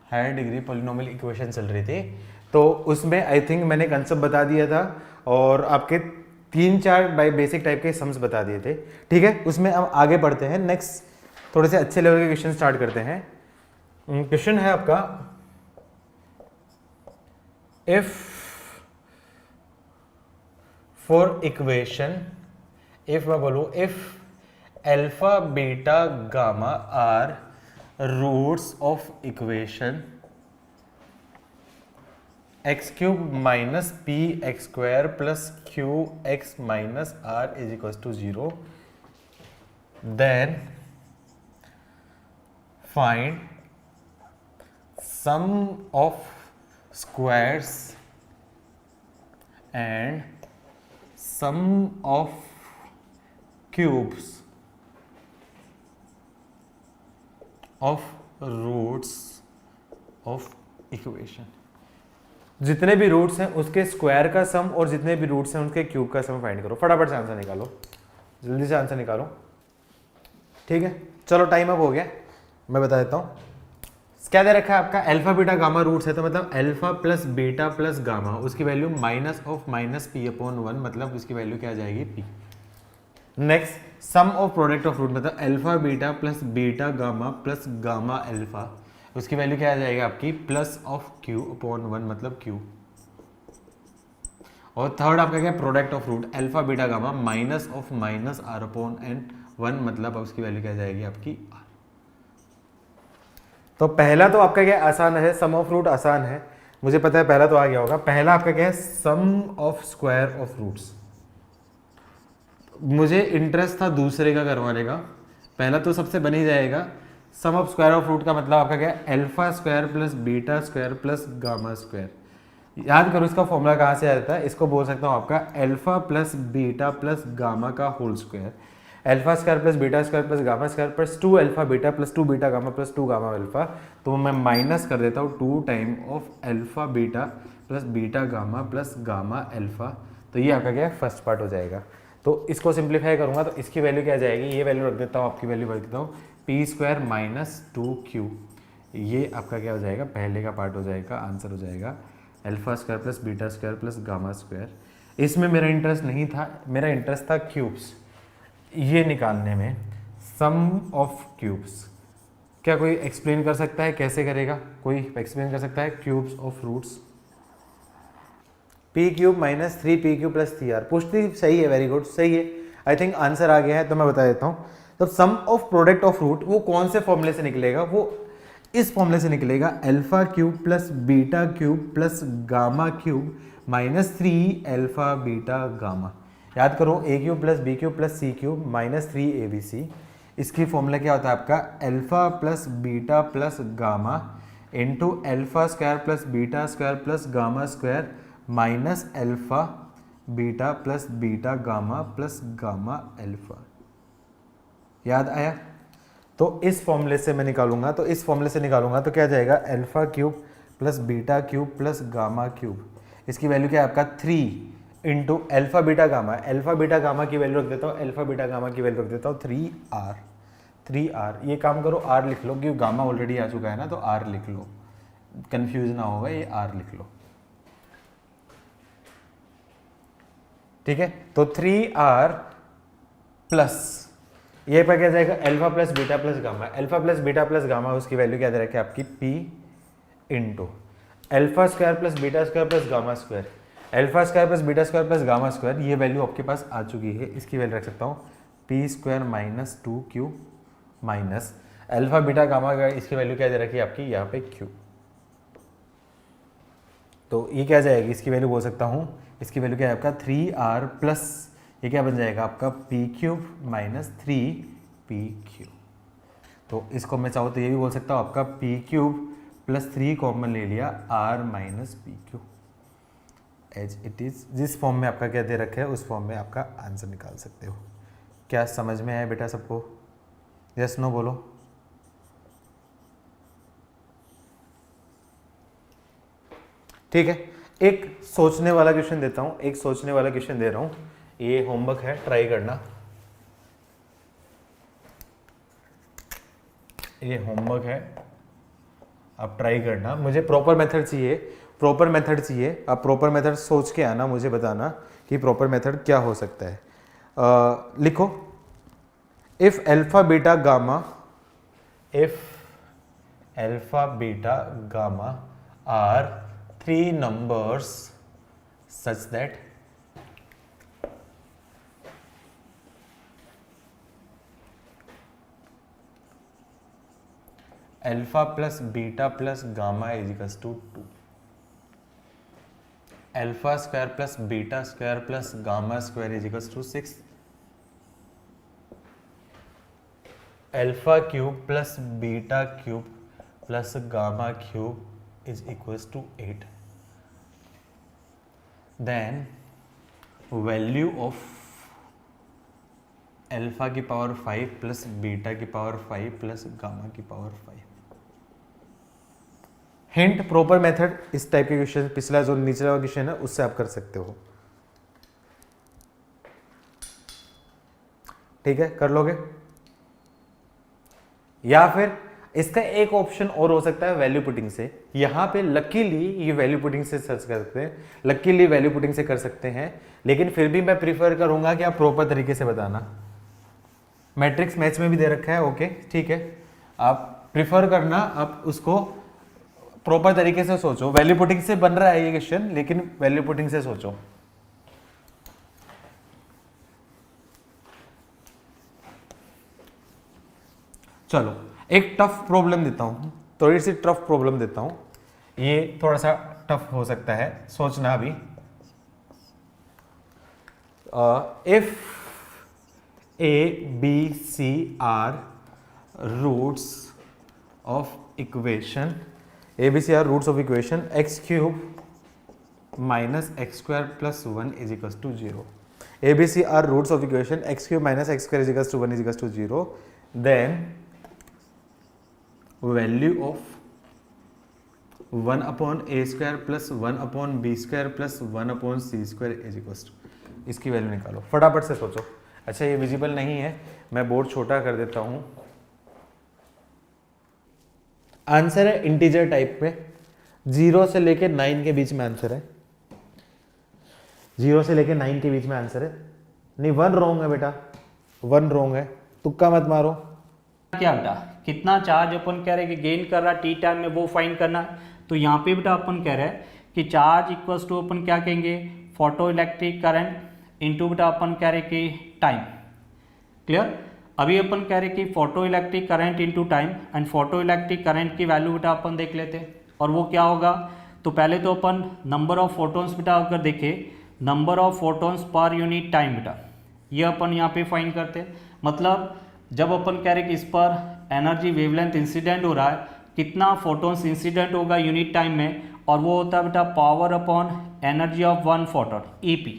Higher degree polynomial equation चल रही थी, तो उसमें आई थिंक मैंने कंसेप्ट बता दिया था और आपके 3-4 बाई बेसिक टाइप के सम्स बता दिए थे। ठीक है, उसमें अब आगे बढ़ते हैं, नेक्स्ट थोड़े से अच्छे लेवल के क्वेश्चन स्टार्ट करते हैं। क्वेश्चन है आपका, इफ फॉर इक्वेशन, इफ मैं बोलूं if alpha beta gamma are roots of equation x cube minus p x square plus q x minus r is equal to 0, then find sum of squares and sum of cubes of roots of equation. जितने भी roots हैं उसके square का सम और जितने भी roots हैं उनके क्यूब का सम फाइंड करो। फटाफट से आंसर निकालो, जल्दी से आंसर निकालो। ठीक है, चलो टाइम अप हो गया, मैं बता देता हूँ क्या दे रखा है आपका। अल्फा बीटा गामा रूट्स है, तो मतलब alpha plus beta plus gamma, उसकी value minus of minus P upon 1, मतलब उसकी वैल्यू क्या आ जाएगी, P. Next sum of product of root, मतलब alpha beta plus beta gamma plus gamma alpha, उसकी वैल्यू क्या आ जाएगी आपकी, प्लस ऑफ क्यू अपॉन 1, मतलब क्यू। और थर्ड आपका क्या, product of root alpha beta gamma minus of minus r upon n 1, मतलब उसकी वैल्यू क्या आ जाएगी आपकी आर। तो पहला तो आपका क्या आसान है, सम ऑफ रूट आसान है, मुझे पता है पहला तो आ गया होगा। पहला आपका क्या है, सम ऑफ स्क्वायर ऑफ रूट्स। मुझे इंटरेस्ट था दूसरे का करवाने का, पहला तो सबसे बन ही जाएगा। सम ऑफ स्क्वायर ऑफ रूट का मतलब आपका क्या है, alpha square plus beta square plus gamma square. याद करो इसका फॉर्मूला कहाँ से आता है, इसको बोल सकता हूँ आपका alpha plus beta plus gamma का whole square. Alpha square plus beta square plus gamma square plus 2 alpha beta plus 2 beta gamma plus 2 gamma alpha, तो मैं माइनस कर देता हूँ 2 time of alpha beta plus beta gamma plus gamma alpha. तो ये आपका क्या है, फर्स्ट पार्ट हो जाएगा। तो इसको सिंप्लीफाई करूंगा तो इसकी वैल्यू क्या आ जाएगी, ये वैल्यू रख देता हूँ, आपकी वैल्यू रख देता हूँ पी स्क्वायर माइनस 2q। ये आपका क्या हो जाएगा, पहले का पार्ट हो जाएगा, आंसर हो जाएगा alpha square plus beta square plus gamma square. इसमें मेरा इंटरेस्ट नहीं था, मेरा इंटरेस्ट था क्यूब्स ये निकालने में, सम ऑफ क्यूब्स। क्या कोई एक्सप्लेन कर सकता है कैसे करेगा, कोई एक्सप्लेन कर सकता है, cubes of roots. P cube minus 3pq plus 3r, पुष्टि सही है, वेरी गुड, सही है। आई थिंक आंसर आ गया है, तो मैं बता देता हूँ। तो सम ऑफ प्रोडक्ट ऑफ रूट वो कौन से फॉर्मूले से निकलेगा, वो इस फॉर्मूले से निकलेगा, alpha cube plus beta cube plus gamma cube minus 3 alpha beta gamma. याद करो A cube plus B cube plus C cube minus 3abc। इसकी फॉर्मूला क्या होता है आपका, alpha plus beta plus gamma into alpha square plus beta square plus gamma square minus alpha beta plus beta gamma plus gamma alpha. याद आया? तो इस फॉर्मूले से मैं निकालूंगा, तो इस फॉर्मूले से निकालूंगा तो क्या जाएगा, alpha cube plus beta cube plus gamma cube, इसकी वैल्यू क्या है आपका 3 into alpha beta gamma. Alpha beta gamma की वैल्यू रख देता हूँ, अल्फा बीटा गामा की वैल्यू रख देता हूँ 3r। ये काम करो r लिख लो, क्योंकि गामा ऑलरेडी आ चुका है ना, तो r लिख लो, कंफ्यूज ना होगा, ये r लिख लो। ठीक है, तो 3r प्लस ये पर क्या जाएगा, alpha plus beta plus gamma. Alpha plus beta plus gamma उसकी वैल्यू क्या दे रखी है आपकी, p into alpha square plus beta square plus gamma square. Alpha square plus beta square plus gamma square, ये वैल्यू आपके पास आ चुकी है, इसकी वैल्यू रख सकता हूँ p square minus 2q minus alpha beta gamma का, इसकी वैल्यू क्या दे रखी है आपकी यहाँ पे q। तो ये क्या जाएगी, इसकी वैल्यू बोल सकता हूँ, इसकी वैल्यू क्या है आपका 3r प्लस ये क्या बन जाएगा आपका p क्यूब माइनस 3pq। तो इसको मैं चाहूँ तो ये भी बोल सकता हूँ आपका p क्यूब प्लस 3 कॉमन ले लिया, r minus pq as it is. जिस फॉर्म में आपका क्या दे रखा है उस फॉर्म में आपका आंसर निकाल सकते हो। क्या समझ में आया बेटा सबको? यस नो बोलो। ठीक है, एक सोचने वाला क्वेश्चन देता हूं, एक सोचने वाला क्वेश्चन दे रहा हूं, ये होमवर्क है, ट्राई करना। ये होमवर्क है, आप ट्राई करना, मुझे प्रॉपर मेथड चाहिए, प्रॉपर मेथड चाहिए, आप प्रॉपर मेथड सोच के आना, मुझे बताना कि प्रॉपर मेथड क्या हो सकता है। लिखो, if alpha beta gamma, if alpha beta gamma are 3 numbers such that alpha plus beta plus gamma is equals to 2, alpha square plus beta square plus gamma square is equals to 6, alpha cube plus beta cube plus gamma cube is equals to 8, then value of alpha की power 5 plus beta की power 5 plus gamma की power 5। Hint, proper method इस type के question, पिछला जो नीचे वाला question है उससे आप कर सकते हो। ठीक है, कर लोगे? या फिर इसका एक ऑप्शन और हो सकता है वैल्यू पुटिंग से। यहां पे लकीली ये वैल्यू पुटिंग से सर्च कर सकते हैं, लकीली वैल्यू पुटिंग से कर सकते हैं, लेकिन फिर भी मैं प्रीफर करूंगा कि आप प्रॉपर तरीके से बताना। मैट्रिक्स मैच में भी दे रखा है, ओके ठीक है, आप प्रीफर करना, आप उसको प्रॉपर तरीके से सोचो। वैल्यू पुटिंग से बन रहा है ये क्वेश्चन, लेकिन वैल्यू पुटिंग से सोचो। चलो एक टफ प्रॉब्लम देता हूं, थोड़ी सी टफ प्रॉब्लम देता हूं, ये थोड़ा सा टफ हो सकता है, सोचना अभी। If a b c are roots of equation, a b c are roots of equation x cube minus x square plus 1 is equals to 0, a b c are roots of equation x cube minus x square is equals to 1 is equals to 0, then value of 1 upon a square plus 1 upon b square plus 1 upon c square is equals to, इसकी value निकालो, फटाफट से सोचो। अच्छा ये visible नहीं है, मैं बोर्ड छोटा कर देता हूं। आंसर है इंटीजर टाइप में, 0 से लेके 9 के बीच में आंसर है, 0 से लेके 9 के बीच में आंसर है। नहीं 1 रॉन्ग है बेटा, 1 रॉन्ग है, तुक्का मत मारो। क्या बेटा, कितना चार्ज अपन कह रहे हैं कि गेन कर रहा है टी टाइम में, वो फाइंड करना है। तो यहाँ पे बेटा अपन कह रहे हैं कि चार्ज इक्वल्स टू अपन क्या कहेंगे, फोटो इलेक्ट्रिक करंट इंटू बेटा अपन कह रहे कि टाइम। क्लियर? अभी अपन कह रहे कि photo electric current into time, and photo electric current की वैल्यू बेटा अपन देख लेते हैं, और वो क्या होगा। तो पहले तो अपन नंबर ऑफ फोटोन्स बेटा अगर देखें, number of photons per unit time बेटा, ये अपन यहाँ पे फाइंड करते हैं। मतलब जब अपन कह रहे कि इस पर एनर्जी वेवलेंथ इंसिडेंट हो रहा है, कितना फोटोन्स इंसिडेंट होगा यूनिट टाइम में, और वो होता है बेटा power upon energy of 1 photon, EP.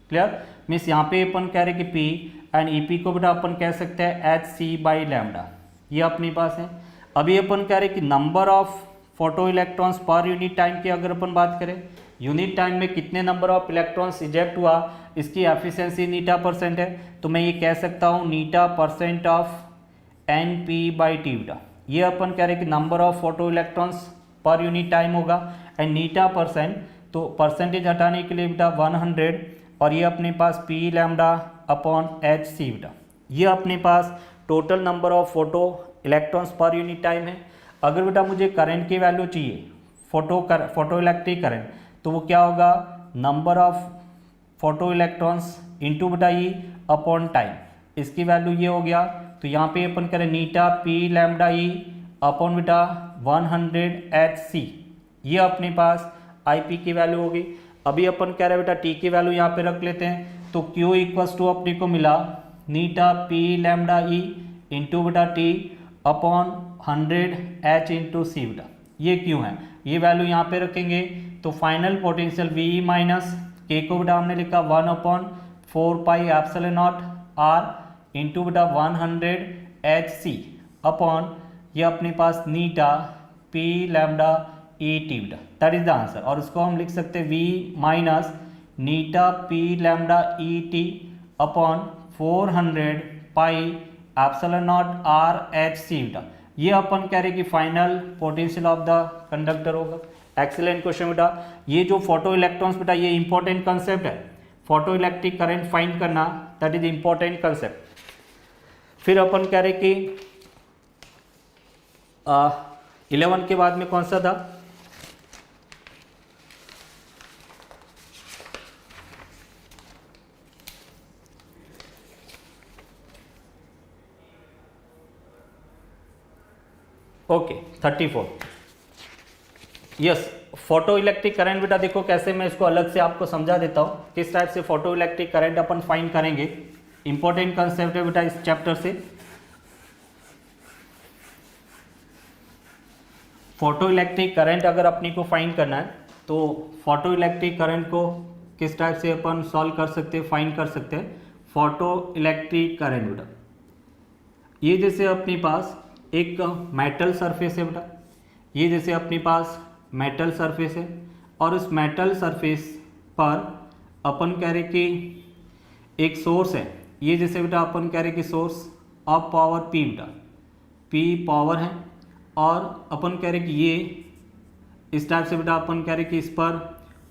Clear? Means यहाँ पे अपन कह रहे कि पी एंड ईपी को बेटा अपन कह सकते हैं एच सी बाई लैम्डा, ये अपने पास है। अभी अपन कह रहे कि number of photo electrons per unit time की अगर अपन बात करें, यूनिट टाइम में कितने नंबर ऑफ इलेक्ट्रॉन्स इजेक्ट हुआ, इसकी एफिशिएंसी नीटा परसेंट है, तो मैं ये कह सकता हूँ eta percent of N P by T बेटा। ये अपन कह रहे कि number of photo electrons per unit time होगा, एंड नीटा परसेंट, तो परसेंटेज हटाने के लिए बेटा 100, और ये अपने पास पी लैम्डा अपॉन एच सी बेटा। ये अपने पास total number of photo electrons per unit time है। अगर बेटा मुझे करंट की वैल्यू चाहिए, फोटो इलेक्ट्रिक करंट, तो वो क्या होगा, number of photo electrons into बेटा ई अपॉन टाइम, इसकी वैल्यू ये हो गया। तो यहाँ पे अपन करें नीटा पी लैम्डा ई अपॉन बेटा 100 एच सी, ये अपने पास आई पी की वैल्यू होगी। अभी अपन कह रहे हैं बेटा टी की वैल्यू यहाँ पे रख लेते हैं, तो Q इक्वल्स टू अपने को मिला नीटा पी लैम्डा ई इंटू बेटा टी अपॉन 100 एच इंटू सी बेटा, ये Q है, ये वैल्यू यहाँ पे रखेंगे। तो फाइनल पोटेंशियल V माइनस के को बेटा हमने लिखा 1/4 pi epsilon naught r into बेटा 100 एच सी अपॉन ये अपने पास eta p lambda e t बेटा, दैट इज द आंसर। और उसको हम लिख सकते हैं V minus eta p lambda e t upon 400 pi epsilon naught r h सी बेटा। ये अपन कह रहे कि final potential of the conductor होगा। एक्सीलेंट क्वेश्चन बेटा। ये जो फोटो इलेक्ट्रॉन्स बेटा ये इंपॉर्टेंट कंसेप्ट है, फोटो इलेक्ट्रिक करंट फाइंड करना, दैट इज इंपॉर्टेंट कंसेप्ट। फिर अपन कह रहे कि 11 के बाद में कौन सा था, okay 34। Yes, photo electric current बेटा देखो कैसे, मैं इसको अलग से आपको समझा देता हूँ किस टाइप से फोटो इलेक्ट्रिक करंट अपन फाइंड करेंगे। इंपॉर्टेंट कंसेप्ट है बेटा इस चैप्टर से। फोटो इलेक्ट्रिक करंट अगर अपनी को फाइंड करना है तो फोटो इलेक्ट्रिक करंट को किस टाइप से अपन सॉल्व कर सकते हैं, फाइंड कर सकते हैं। फोटो इलेक्ट्रिक करंट बेटा ये जैसे अपने पास एक मेटल सरफेस है बेटा, ये जैसे अपने पास मेटल सरफेस है और उस मेटल सरफेस पर अपन कह रहे कि एक सोर्स है, ये जैसे बेटा अपन कह रहे कि सोर्स ऑफ पावर पी बेटा, पी पावर है और अपन कह रहे कि ये इस टाइप से बेटा अपन कह रहे कि इस पर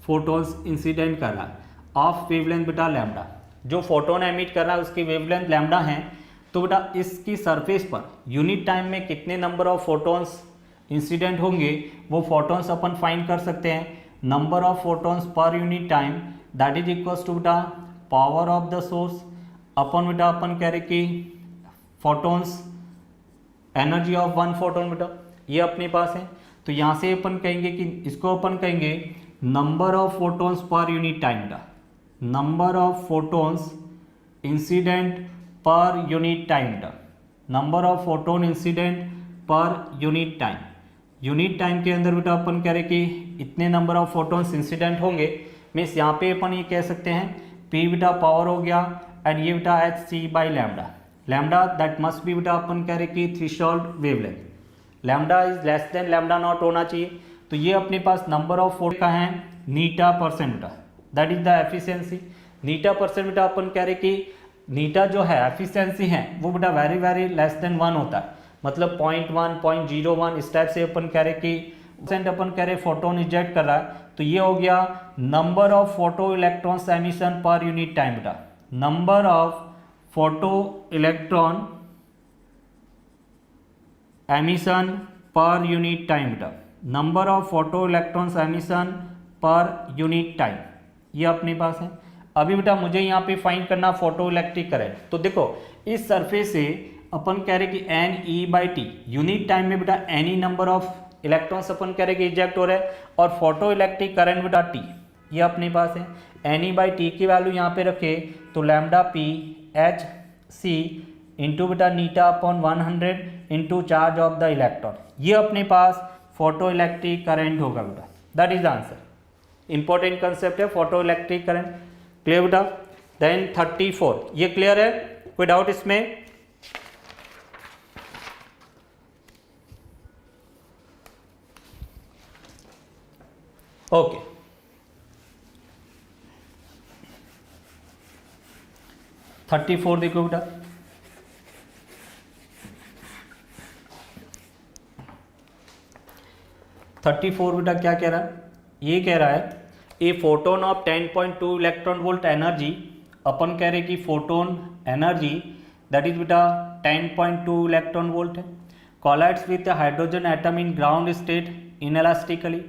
फोटोन्स इंसिडेंट कर रहा है ऑफ वेवलेंथ बेटा लैम्डा। जो फोटोन एमिट कर रहा है उसकी वेवलेंथ लैम्डा है, तो बेटा इसकी सरफेस पर यूनिट टाइम में कितने नंबर ऑफ फोटोन्स इंसिडेंट होंगे वो फोटोन्स अपन फाइंड कर सकते हैं। Number of photons per unit time that is equals to बेटा पावर ऑफ द सोर्स अपन बेटा अपन कह रहे कि photons energy of one photon बेटा ये अपने पास है। तो यहाँ से अपन कहेंगे कि इसको अपन कहेंगे number of photons per unit time बेटा, number of photons incident per unit time बेटा, number of photon incident per unit time. Unit time के अंदर बेटा अपन कह रहे कि इतने नंबर ऑफ फोटोन्स इंसिडेंट होंगे, मीन्स यहाँ पे अपन ये कह सकते हैं पी बेटा पावर हो गया एंड ये बेटा h c by lambda, lambda that must be बेटा अपन कह रहे कि threshold wavelength, lambda is less than lambda naught होना चाहिए। तो ये अपने पास नंबर ऑफ फोटो का है नीटा परसेंट बेटा, that is the efficiency. Neeta percent बेटा अपन कह रहे कि नीटा जो है एफिशिएंसी है वो बेटा वेरी वेरी लेस देन 1 होता है, मतलब 0.1 0.01 इस टाइप से अपन कह रहे कि परसेंट अपन कह रहे फोटोन इजेक्ट कर रहा है। तो ये हो गया number of photo electrons emission per unit time बेटा, number of photo electron emission per unit time बेटा, number of photo electrons emission per unit time ये अपने पास है। अभी बेटा मुझे यहाँ पे फाइंड करना फोटो इलेक्ट्रिक करंट। तो देखो इस सरफेस से अपन कह रहे कि N E by T unit time में बेटा एनी नंबर ऑफ इलेक्ट्रॉन्स अपन कह रहे कि इजेक्ट हो रहे हैं और फोटो इलेक्ट्रिक करंट बेटा टी ये अपने पास है। एन ई बाई टी की वैल्यू यहाँ पे रखे तो lambda P H C into बेटा eta upon 100 into charge of the electron, ये अपने पास फोटो इलेक्ट्रिक करंट होगा बेटा, that is the answer. Important concept है फोटो इलेक्ट्रिक करंट। क्लियर बेटा। देन 34 ये क्लियर है, कोई डाउट इसमें? ओके 34 देखो बेटा, बेटा क्या कह रहा है, ये कह रहा है a photon of 10.2 electron volt energy, अपन कह रहे कि फोटोन एनर्जी दैट इज बेटा 10.2 इलेक्ट्रॉन वोल्ट है, collides with hydrogen atom in ground state inelastically.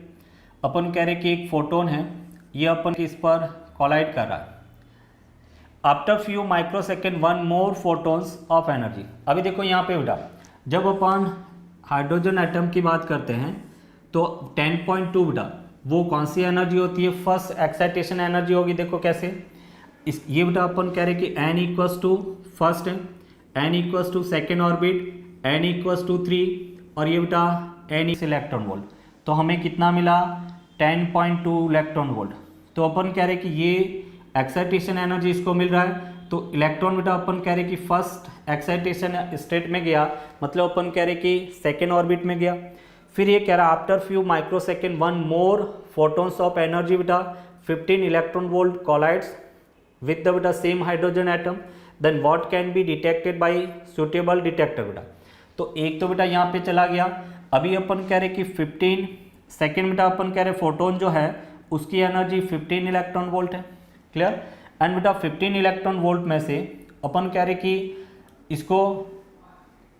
अपन कह रहे कि एक फोटोन है ये अपन इस पर कोलाइड कर रहा है, after few microsecond one more photons of energy. अभी देखो यहाँ पे बेटा जब अपन हाइड्रोजन एटम की बात करते हैं तो 10.2 बेटा वो कौन सी एनर्जी होती है, फर्स्ट एक्साइटेशन एनर्जी होगी। देखो कैसे इस ये बेटा अपन कह रहे कि n इक्वल्स टू फर्स्ट है, n equals to second orbit, n equals to 3 और ये बेटा n इलेक्ट्रॉन वोल्ट, तो हमें कितना मिला 10.2 इलेक्ट्रॉन वोल्ट। तो अपन कह रहे कि ये एक्साइटेशन एनर्जी इसको मिल रहा है, तो इलेक्ट्रॉन बेटा अपन कह रहे कि फर्स्ट एक्साइटेशन स्टेट में गया, मतलब अपन कह रहे कि सेकेंड ऑर्बिट में गया। फिर ये कह रहा after few microsecond one more photons of energy बेटा 15 electron volt collides with the बेटा same hydrogen atom, then what can be detected by suitable detector बेटा। तो तो एक तो बेटा यहाँ पे चला गया। अभी अपन कह रहे कि 15 सेकेंड बेटा अपन कह रहे फोटोन जो है उसकी एनर्जी 15 इलेक्ट्रॉन वोल्ट है। क्लियर। एंड बेटा 15 इलेक्ट्रॉन वोल्ट में से अपन कह रहे कि इसको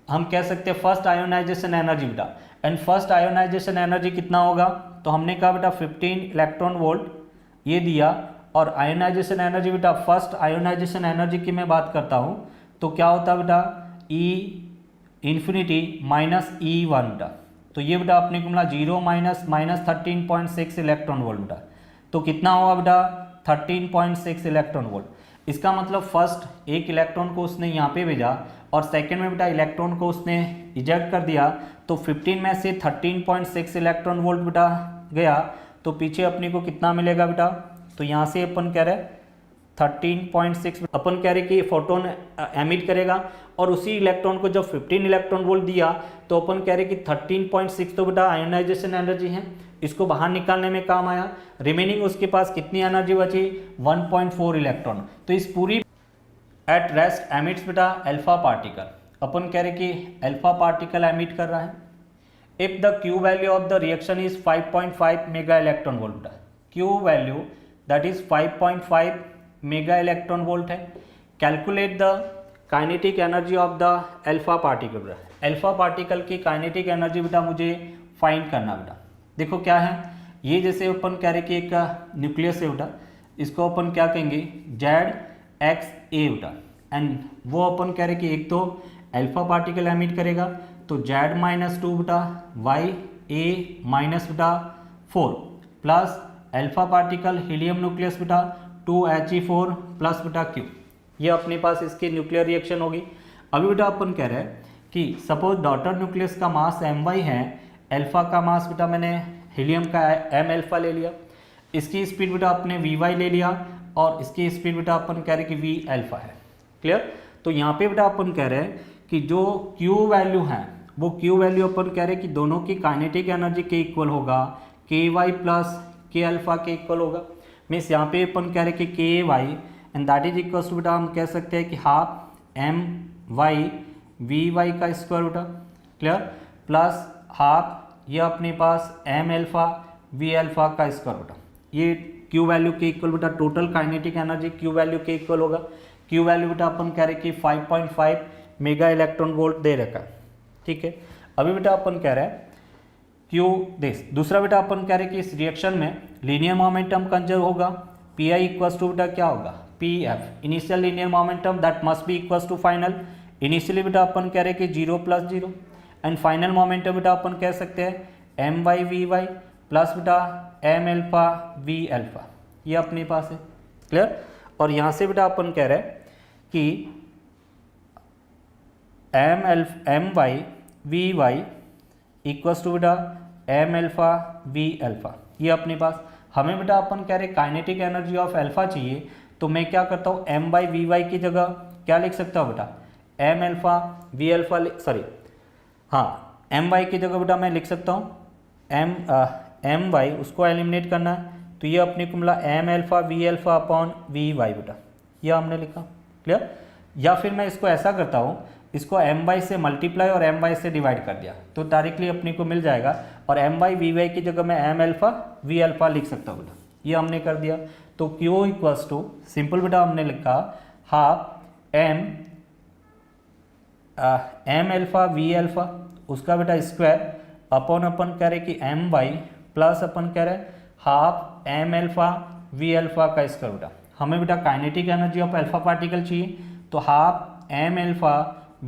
हम कह सकते हैं फर्स्ट आयोनाइजेशन एनर्जी बेटा। एंड फर्स्ट आयोनाइजेशन एनर्जी कितना होगा, तो हमने कहा बेटा 15 इलेक्ट्रॉन वोल्ट ये दिया। और आयोनाइजेशन एनर्जी बेटा, फर्स्ट आयोनाइजेशन एनर्जी की मैं बात करता हूँ तो क्या होता है बेटा, E इन्फिनिटी माइनस E1 बेटा। तो ये बेटा अपने को मिला 0 माइनस 13.6 इलेक्ट्रॉन वोल्ट बेटा। तो कितना होगा बेटा 13.6 इलेक्ट्रॉन वोल्ट। इसका मतलब फर्स्ट एक इलेक्ट्रॉन को उसने यहाँ पे भेजा और सेकंड में बेटा इलेक्ट्रॉन को उसने इजेक्ट कर दिया। तो 15 में से 13.6 इलेक्ट्रॉन वोल्ट बेटा गया, तो पीछे अपने को कितना मिलेगा बेटा, तो यहाँ से अपन कह रहे 13.6 अपन कह रहे कि फोटोन एमिट करेगा। और उसी इलेक्ट्रॉन को जब 15 इलेक्ट्रॉन वोल्ट दिया तो अपन कह रहे कि 13.6 तो बेटा आयोनाइजेशन एनर्जी है, इसको बाहर निकालने में काम आया। रिमेनिंग उसके पास कितनी एनर्जी बची, 1.4 इलेक्ट्रॉन। तो इस पूरी एट रेस्ट एमिट्स बेटा अल्फा पार्टिकल। अपन कह रहे कि अल्फा पार्टिकल एमिट कर रहा है if the Q value of the reaction is 5.5 mega electron volt बेटा। Q value that is 5.5 mega electron volt है। Calculate the kinetic energy of the alpha particle बेटा। अल्फा पार्टिकल की kinetic energy बेटा मुझे find करना बेटा। देखो क्या है, ये जैसे अपन कह रहे कि एक न्यूक्लियस है बेटा, इसको अपन क्या कहेंगे ZXA बेटा। एंड वो अपन कह रहे कि एक तो अल्फा पार्टिकल एमिट करेगा तो Z-2 बेटा YA माइनस बेटा 4 plus alpha particle helium nucleus बेटा 2He4 प्लस बेटा Q। ये अपने पास इसकी न्यूक्लियर रिएक्शन होगी। अभी बेटा अपन कह रहे हैं कि सपोज डॉटर न्यूक्लियस का मास My है, अल्फा का मास बेटा मैंने हीलियम का M अल्फा ले लिया, इसकी स्पीड बेटा अपने Vy ले लिया और इसकी स्पीड बेटा अपन कह रहे कि V अल्फा है। क्लियर। तो यहाँ पे बेटा अपन कह रहे हैं कि जो Q वैल्यू है वो Q वैल्यू अपन कह रहे हैं कि दोनों की काइनेटिक एनर्जी के इक्वल होगा, Ky प्लस K अल्फा के इक्वल होगा। मीन्स यहाँ पे अपन कह रहे कि Ky and that is equal to बेटा हम कह सकते हैं कि हाफ My Vy का स्क्वायर बेटा। क्लियर। प्लस हाफ ये अपने पास M अल्फा V अल्फा का स्क्वायर बेटा। ये Q वैल्यू के इक्वल बेटा total kinetic energy Q value के इक्वल होगा। Q वैल्यू बेटा अपन कह रहे कि 5.5 मेगा इलेक्ट्रॉन वोल्ट दे रखा है। ठीक है। अभी बेटा अपन कह रहे हैं Q देख, दूसरा बेटा अपन कह रहे कि इस रिएक्शन में लीनियर मोमेंटम कंजर्व होगा। Pi इक्वल्स टू बेटा क्या होगा PF initial linear momentum that must be equals to final. Initially बेटा अपन कह रहे कि 0 प्लस 0 एंड फाइनल मोमेंटम बेटा अपन कह सकते हैं My Vy प्लस बेटा M अल्फा V अल्फा, ये अपने पास है। क्लियर। और यहाँ से बेटा अपन कह रहे हैं कि My Vy इक्वल्स टू बेटा M अल्फा V अल्फा, ये अपने पास। हमें बेटा अपन कह रहे काइनेटिक एनर्जी ऑफ अल्फा चाहिए, तो मैं क्या करता हूँ My की जगह क्या लिख सकता हूँ बेटा M alpha V alpha, sorry हाँ My की जगह बेटा मैं लिख सकता हूँ My, उसको एलिमिनेट करना है तो ये अपने को मिला M alpha V alpha upon Vy बेटा, ये हमने लिखा। क्लियर। या फिर मैं इसको ऐसा करता हूँ, इसको My से मल्टीप्लाई और My से डिवाइड कर दिया तो डायरेक्टली अपने को मिल जाएगा। और My Vy की जगह मैं M अल्फा V अल्फा लिख सकता हूँ बेटा, ये हमने कर दिया। तो Q इक्वल्स टू सिंपल बेटा हमने लिखा half M alpha V alpha उसका बेटा स्क्वायर अपॉन अपन कह रहे कि My प्लस अपन कह रहे half M alpha V alpha का स्क्वायर बेटा। हमें बेटा kinetic energy of alpha particle चाहिए, तो half M alpha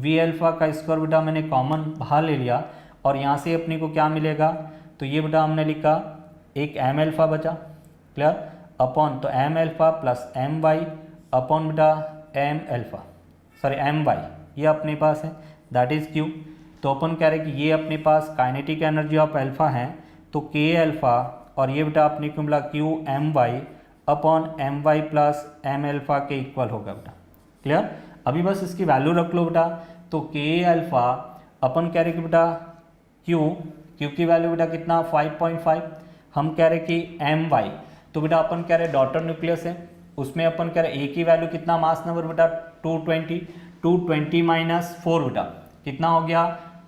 V alpha का स्क्वायर बेटा मैंने कॉमन बाहर ले लिया और यहाँ से अपने को क्या मिलेगा, तो ये बेटा हमने लिखा एक M अल्फा बचा। क्लियर। अपॉन तो M alpha plus My upon बेटा M अल्फा सॉरी My, ये अपने पास है दैट इज Q। तो अपन कह रहे कि ये अपने पास काइनेटिक एनर्जी ऑफ अल्फा है, तो K अल्फा और ये बेटा अपने को मिला Q My upon My plus M alpha के इक्वल होगा बेटा। क्लियर। अभी बस इसकी वैल्यू रख लो बेटा, तो K अल्फा अपन कह रहे कि बेटा Q की वैल्यू बेटा कितना 5.5, हम कह रहे कि My, तो बेटा अपन कह रहे डॉटर न्यूक्लियस है, उसमें अपन कह रहे A की वैल्यू कितना मास नंबर बेटा 220 माइनस 4 बेटा कितना हो गया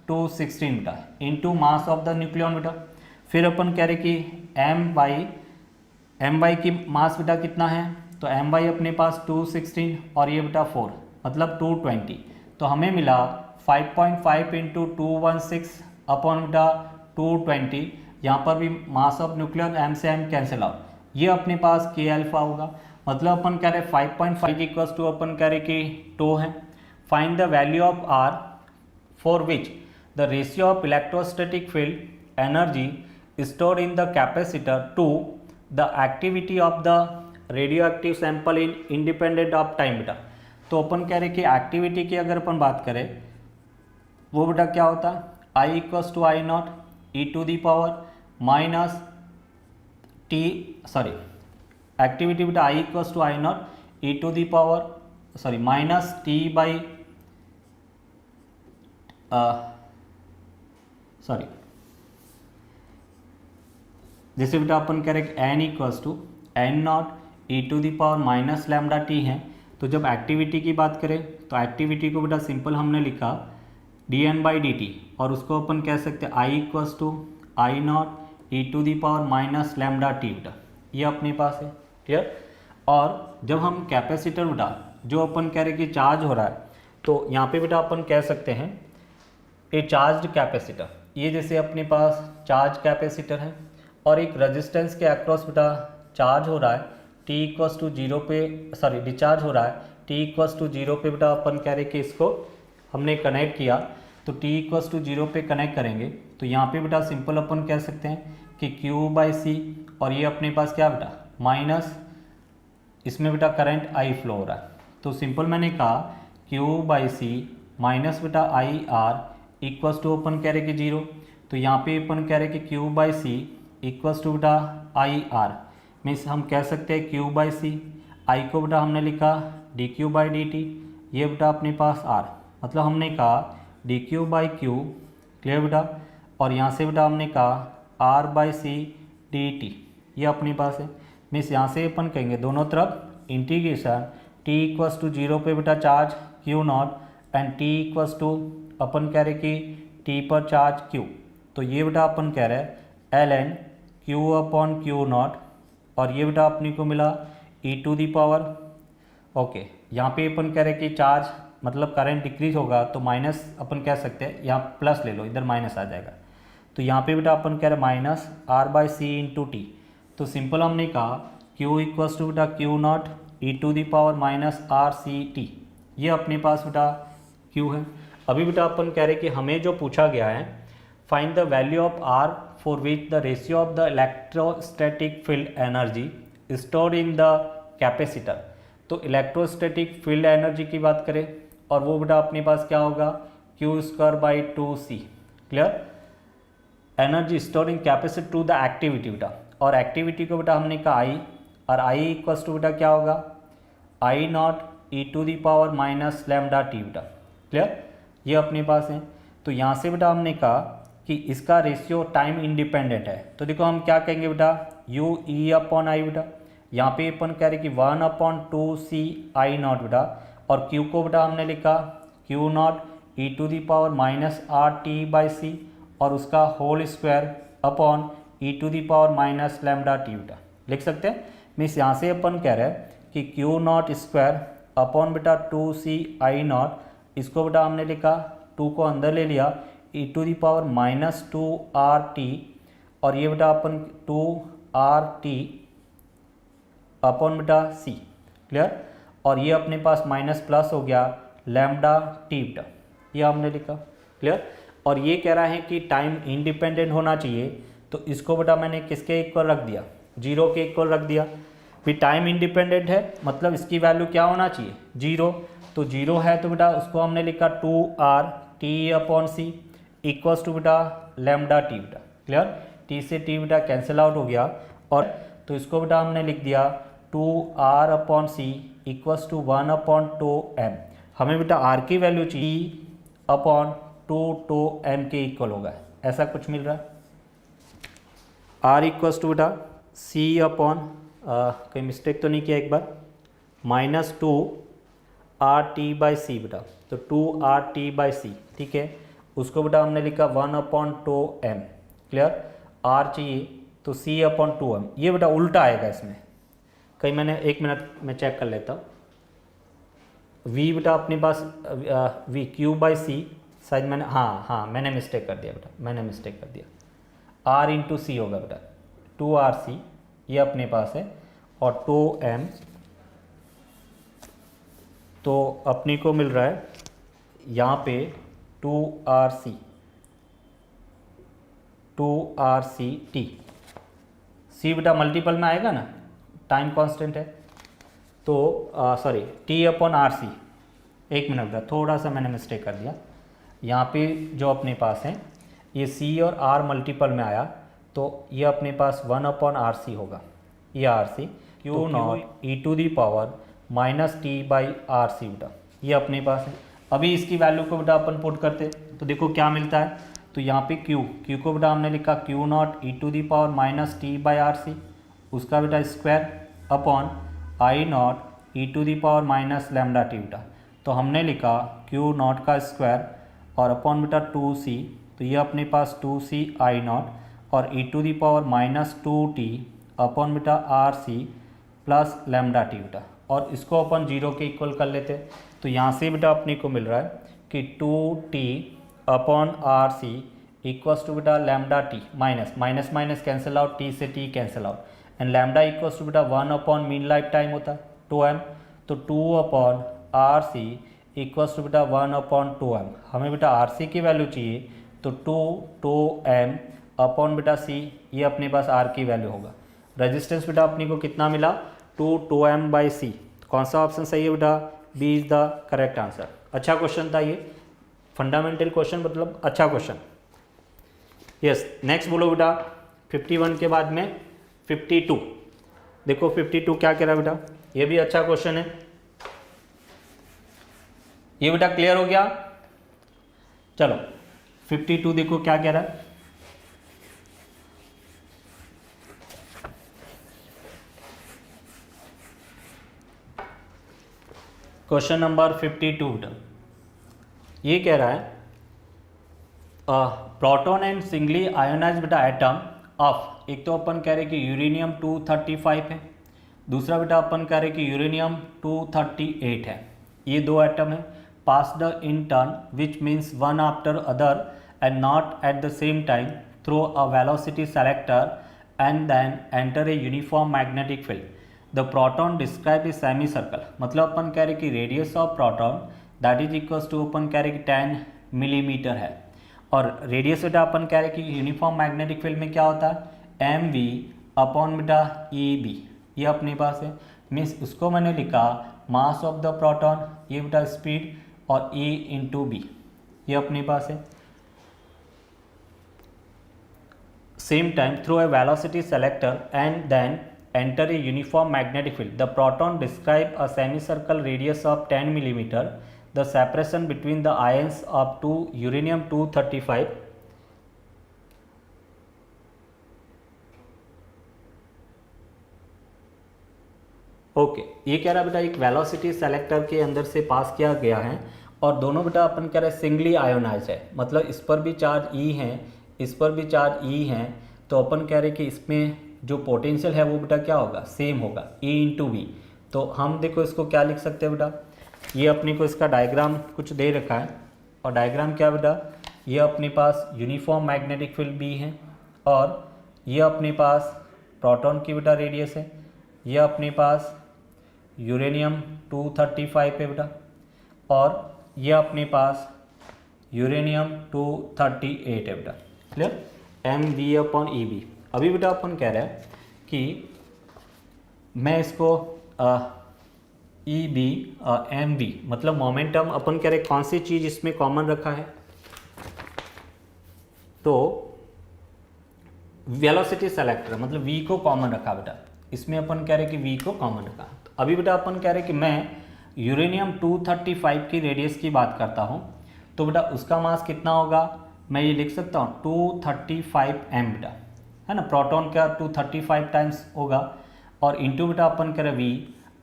216 बेटा into mass of the nucleon बेटा। फिर अपन कह रहे कि एम वाई की मास बेटा कितना है, तो एम वाई अपने पास 216 और ये बेटा 4 मतलब 220। तो हमें मिला 5.5 इंटू 216 अपॉन बेटा 220। यहाँ पर भी मास ऑफ न्यूक्लियन एम से एम कैंसिल आउट, ये अपने पास के अल्फा होगा। मतलब अपन कह रहे 5.5 इक्वल्स टू अपन कह रहे कि 2 है। Find the value of r for which the ratio of electrostatic field energy stored in the capacitor to the activity of the radioactive sample in independent of time बेटा। तो अपन कह रहे कि एक्टिविटी की अगर अपन बात करें वो बेटा क्या होता है, I equals to I not E to the power minus T, sorry activity बेटा I equals to I not E to the power sorry minus T by sorry जैसे बेटा अपन कह रहे हैं N equals to N not E to the power minus lambda T है। तो जब एक्टिविटी की बात करें तो एक्टिविटी को बेटा सिंपल हमने लिखा D N by D T, और उसको अपन कह सकते हैं I equals to I not E to the power minus lambda T बेटा, ये अपने पास है। क्लियर। और जब हम कैपेसिटर बेटा जो अपन कह रहे कि चार्ज हो रहा है, तो यहाँ पे बेटा अपन कह सकते हैं ए चार्ज्ड कैपेसिटर, ये जैसे अपने पास चार्ज कैपेसिटर है और एक रेजिस्टेंस के अक्रॉस बेटा चार्ज हो रहा है टी इक्वल्स टू जीरो पे, सॉरी डिस्चार्ज हो रहा है टी इक्वल्स टू जीरो पे बेटा अपन कह रहे कि इसको हमने कनेक्ट किया, तो टी इक्वल्स टू जीरो पे कनेक्ट करेंगे तो यहाँ पे बेटा सिंपल अपन कह सकते हैं कि Q बाई सी, और ये अपने पास क्या बेटा माइनस, इसमें बेटा करंट I फ्लो हो रहा है। तो सिंपल मैंने कहा Q बाई सी माइनस बेटा आई आर इक्वल्स टू अपन कह रहे कि जीरो। तो यहाँ पे अपन कह रहे कि Q by c equals to बेटा आई आर, मीन्स हम कह सकते हैं Q बाई सी, आई को बेटा हमने लिखा D Q by D T, ये बेटा अपने पास आर, मतलब हमने कहा D Q by Q. Clear बेटा। और यहाँ से बेटा हमने कहा R by C D T, ये अपने पास है। मीन्स यहाँ से अपन कहेंगे दोनों तरफ integration T equals to zero पे बेटा charge Q not and T equals to अपन कह रहे कि टी पर चार्ज क्यू, तो ये बेटा अपन कह रहे हैं L N Q upon Q nought, और ये बेटा अपने को मिला E to the power. Okay, यहाँ पे अपन कह रहे कि चार्ज मतलब करंट डिक्रीज होगा तो माइनस अपन कह सकते हैं, यहाँ प्लस ले लो इधर माइनस आ जाएगा, तो यहाँ पे बेटा अपन कह रहे minus R by C into T. तो सिंपल हमने कहा क्यू इक्वल्स टू बेटा Q nought E to the power minus R C T, ये अपने पास बेटा क्यू है। अभी बेटा अपन कह रहे कि हमें जो पूछा गया है find the value of R for which the ratio of the electrostatic field energy stored in the capacitor। तो इलेक्ट्रोस्टैटिक फील्ड एनर्जी की बात करें और वो बेटा अपने पास क्या होगा Q square by 2C। Clear. Energy store in capacitor to the activity बेटा, और एक्टिविटी को बेटा हमने कहा I, और I इक्वल्स टू बेटा क्या होगा I not E to the power minus lambda T बेटा। क्लियर, ये अपने पास है। तो यहाँ से बेटा हमने कहा कि इसका रेशियो टाइम इंडिपेंडेंट है, तो देखो हम क्या कहेंगे बेटा यू ई अपॉन आई बेटा, यहाँ पे अपन कह रहे कि 1 अपॉन 2C आई नॉट बेटा, और Q को बेटा हमने लिखा Q not E to the power minus R T by C, और उसका whole square upon E to the power minus lambda T बेटा लिख सकते हैं। मीन्स यहाँ से अपन कह रहे हैं कि Q नॉट स्क्वायर अपॉन बेटा 2C आई नॉट, इसको बेटा हमने लिखा 2 को अंदर ले लिया E to the power minus 2 R T, और ये बेटा अपन 2 आर टी अपॉन बेटा सी। क्लियर। और ये अपने पास माइनस प्लस हो गया लैम्डा टी बेटा, ये हमने लिखा। क्लियर। और ये कह रहा है कि टाइम इंडिपेंडेंट होना चाहिए, तो इसको बेटा मैंने किसके इक्वल रख दिया जीरो के इक्वल रख दिया। फिर टाइम इंडिपेंडेंट है मतलब इसकी वैल्यू क्या होना चाहिए जीरो, तो जीरो है तो बेटा उसको हमने लिखा 2 R T upon C equals to बेटा लैम्डा टी बेटा। क्लियर। टी से टी बेटा कैंसिल आउट हो गया, और तो इसको बेटा हमने लिख दिया 2 R upon C equals to 1 upon 2 M. हमें बेटा आर की वैल्यू चाहिए अपॉन 2 एम के इक्वल होगा, ऐसा कुछ मिल रहा है। आर इक्वल्स टू बेटा सी अपॉन कोई मिस्टेक तो नहीं किया एक बार, माइनस 2 आर टी बाई सी बेटा, तो 2 आर टी बाई सी। ठीक है। उसको बेटा हमने लिखा 1/2m। क्लियर? r चाहिए तो c/2m। ये बेटा उल्टा आएगा इसमें, कहीं मैंने 1 मिनट में चेक कर लेता हूँ। v बेटा अपने पास v q/c, शायद मैंने मैंने मिस्टेक कर दिया बेटा, मैंने मिस्टेक कर दिया। r इंटू सी होगा बेटा, 2rc ये अपने पास है, और 2m तो अपने को मिल रहा है यहाँ पे 2rct। c बेटा मल्टीपल में आएगा ना, टाइम कांस्टेंट है, तो सॉरी t/rc। 1 मिनट बेटा, थोड़ा सा मैंने मिस्टेक कर दिया। यहाँ पे जो अपने पास है ये c और r मल्टीपल में आया, तो ये अपने पास 1/rc होगा, ये rc q0 e⁻−t/rc बेटा, ये अपने पास है। अभी इसकी वैल्यू को बेटा अपन पुट करते तो देखो क्या मिलता है। तो यहाँ पे q को बेटा हमने लिखा q0 e⁻−t/rc, उसका बेटा स्क्वायर अपॉन I0 e⁻−λt बेटा, तो हमने लिखा q0 का स्क्वायर और अपॉन बेटा 2c, तो ये अपने पास 2c I0 और e⁻−2t अपॉन बेटा rc प्लस λt बेटा, और इसको अपन 0 के इक्वल कर लेते। तो यहाँ से बेटा अपने को मिल रहा है कि 2t/rc इक्वल्स टू बेटा λt, minus minus cancel out, t से t cancel out, and lambda equals to बेटा 1/मीन लाइफ टाइम होता है 2m, तो 2/rc इक्वल्स टू बेटा 1/2m। हमें बेटा rc की वैल्यू चाहिए, तो 2m अपॉन बेटा c, ये अपने पास r की वैल्यू होगा। रेजिस्टेंस बेटा अपने को कितना मिला, 2m/c। कौन सा ऑप्शन सही है बेटा, B is the correct answer. अच्छा क्वेश्चन था ये, फंडामेंटल क्वेश्चन, मतलब अच्छा क्वेश्चन। यस, नेक्स्ट बोलो बेटा 51 के बाद में 52। देखो 52 क्या कह रहा है बेटा, ये भी अच्छा क्वेश्चन है। ये बेटा क्लियर हो गया। चलो 52 देखो क्या कह रहा है। क्वेश्चन नंबर 52 बेटा ये कह रहा है प्रोटॉन एंड सिंगली आयोनाइज बेटा एटम ऑफ, एक तो अपन कह रहे कि यूरेनियम 235 है, दूसरा बेटा अपन कह रहे कि यूरेनियम 238 है। ये दो एटम है, passed in turn which means one after other and not at the same time through a velocity selector and then enter a uniform magnetic field. The proton describe a semi circle, मतलब अपन कह रहे कि radius of proton that is equals to अपन कह रहे कि 10 millimetre है, और रेडियस बेटा अपन कह रहे कि यूनिफॉर्म मैग्नेटिक फील्ड में क्या होता है, mv अपॉन बेटा EB, ये अपने पास है। मीन्स उसको मैंने लिखा मास ऑफ द प्रोटॉन, ये बेटा स्पीड, और E इंटू बी, ये अपने पास है। Same time through a velocity selector and then enter a uniform magnetic field. The proton describe a semicircle radius of 10 millimeter. The separation between the ions of uranium 235 ये कह रहा है बेटा एक वेलोसिटी सेलेक्टर के अंदर से पास किया गया है, और दोनों बेटा अपन कह रहे हैं सिंगली आयोनाइज है, मतलब इस पर भी चार्ज E है, इस पर भी चार्ज E है, तो अपन कह रहे कि इसमें जो पोटेंशियल है वो बेटा क्या होगा, सेम होगा, E इंटू वी। तो हम देखो इसको क्या लिख सकते हैं बेटा, ये अपने को इसका डायग्राम कुछ दे रखा है, और डायग्राम क्या बेटा, ये अपने पास यूनिफॉर्म मैग्नेटिक फील्ड B है, और ये अपने पास प्रोटॉन की बेटा रेडियस है, ये अपने पास यूरेनियम 235 है बेटा, और ये अपने पास यूरेनियम 238 है बेटा। Clear, mv/EB। अभी बेटा अपन कह रहे हैं कि मैं इसको EB mv, मतलब मोमेंटम अपन कह रहे कौन सी चीज़ इसमें कॉमन रखा है, तो वेलोसिटी सेलेक्टर मतलब v को कॉमन रखा बेटा, इसमें अपन कह रहे कि v को कॉमन रखा। तो अभी बेटा अपन कह रहे कि मैं यूरेनियम 235 की रेडियस की बात करता हूँ, तो बेटा उसका मास कितना होगा, मैं ये लिख सकता हूँ 235m बेटा, है ना, प्रोटॉन का 235 टाइम्स होगा, और इंटू बेटा अपन कह रहे v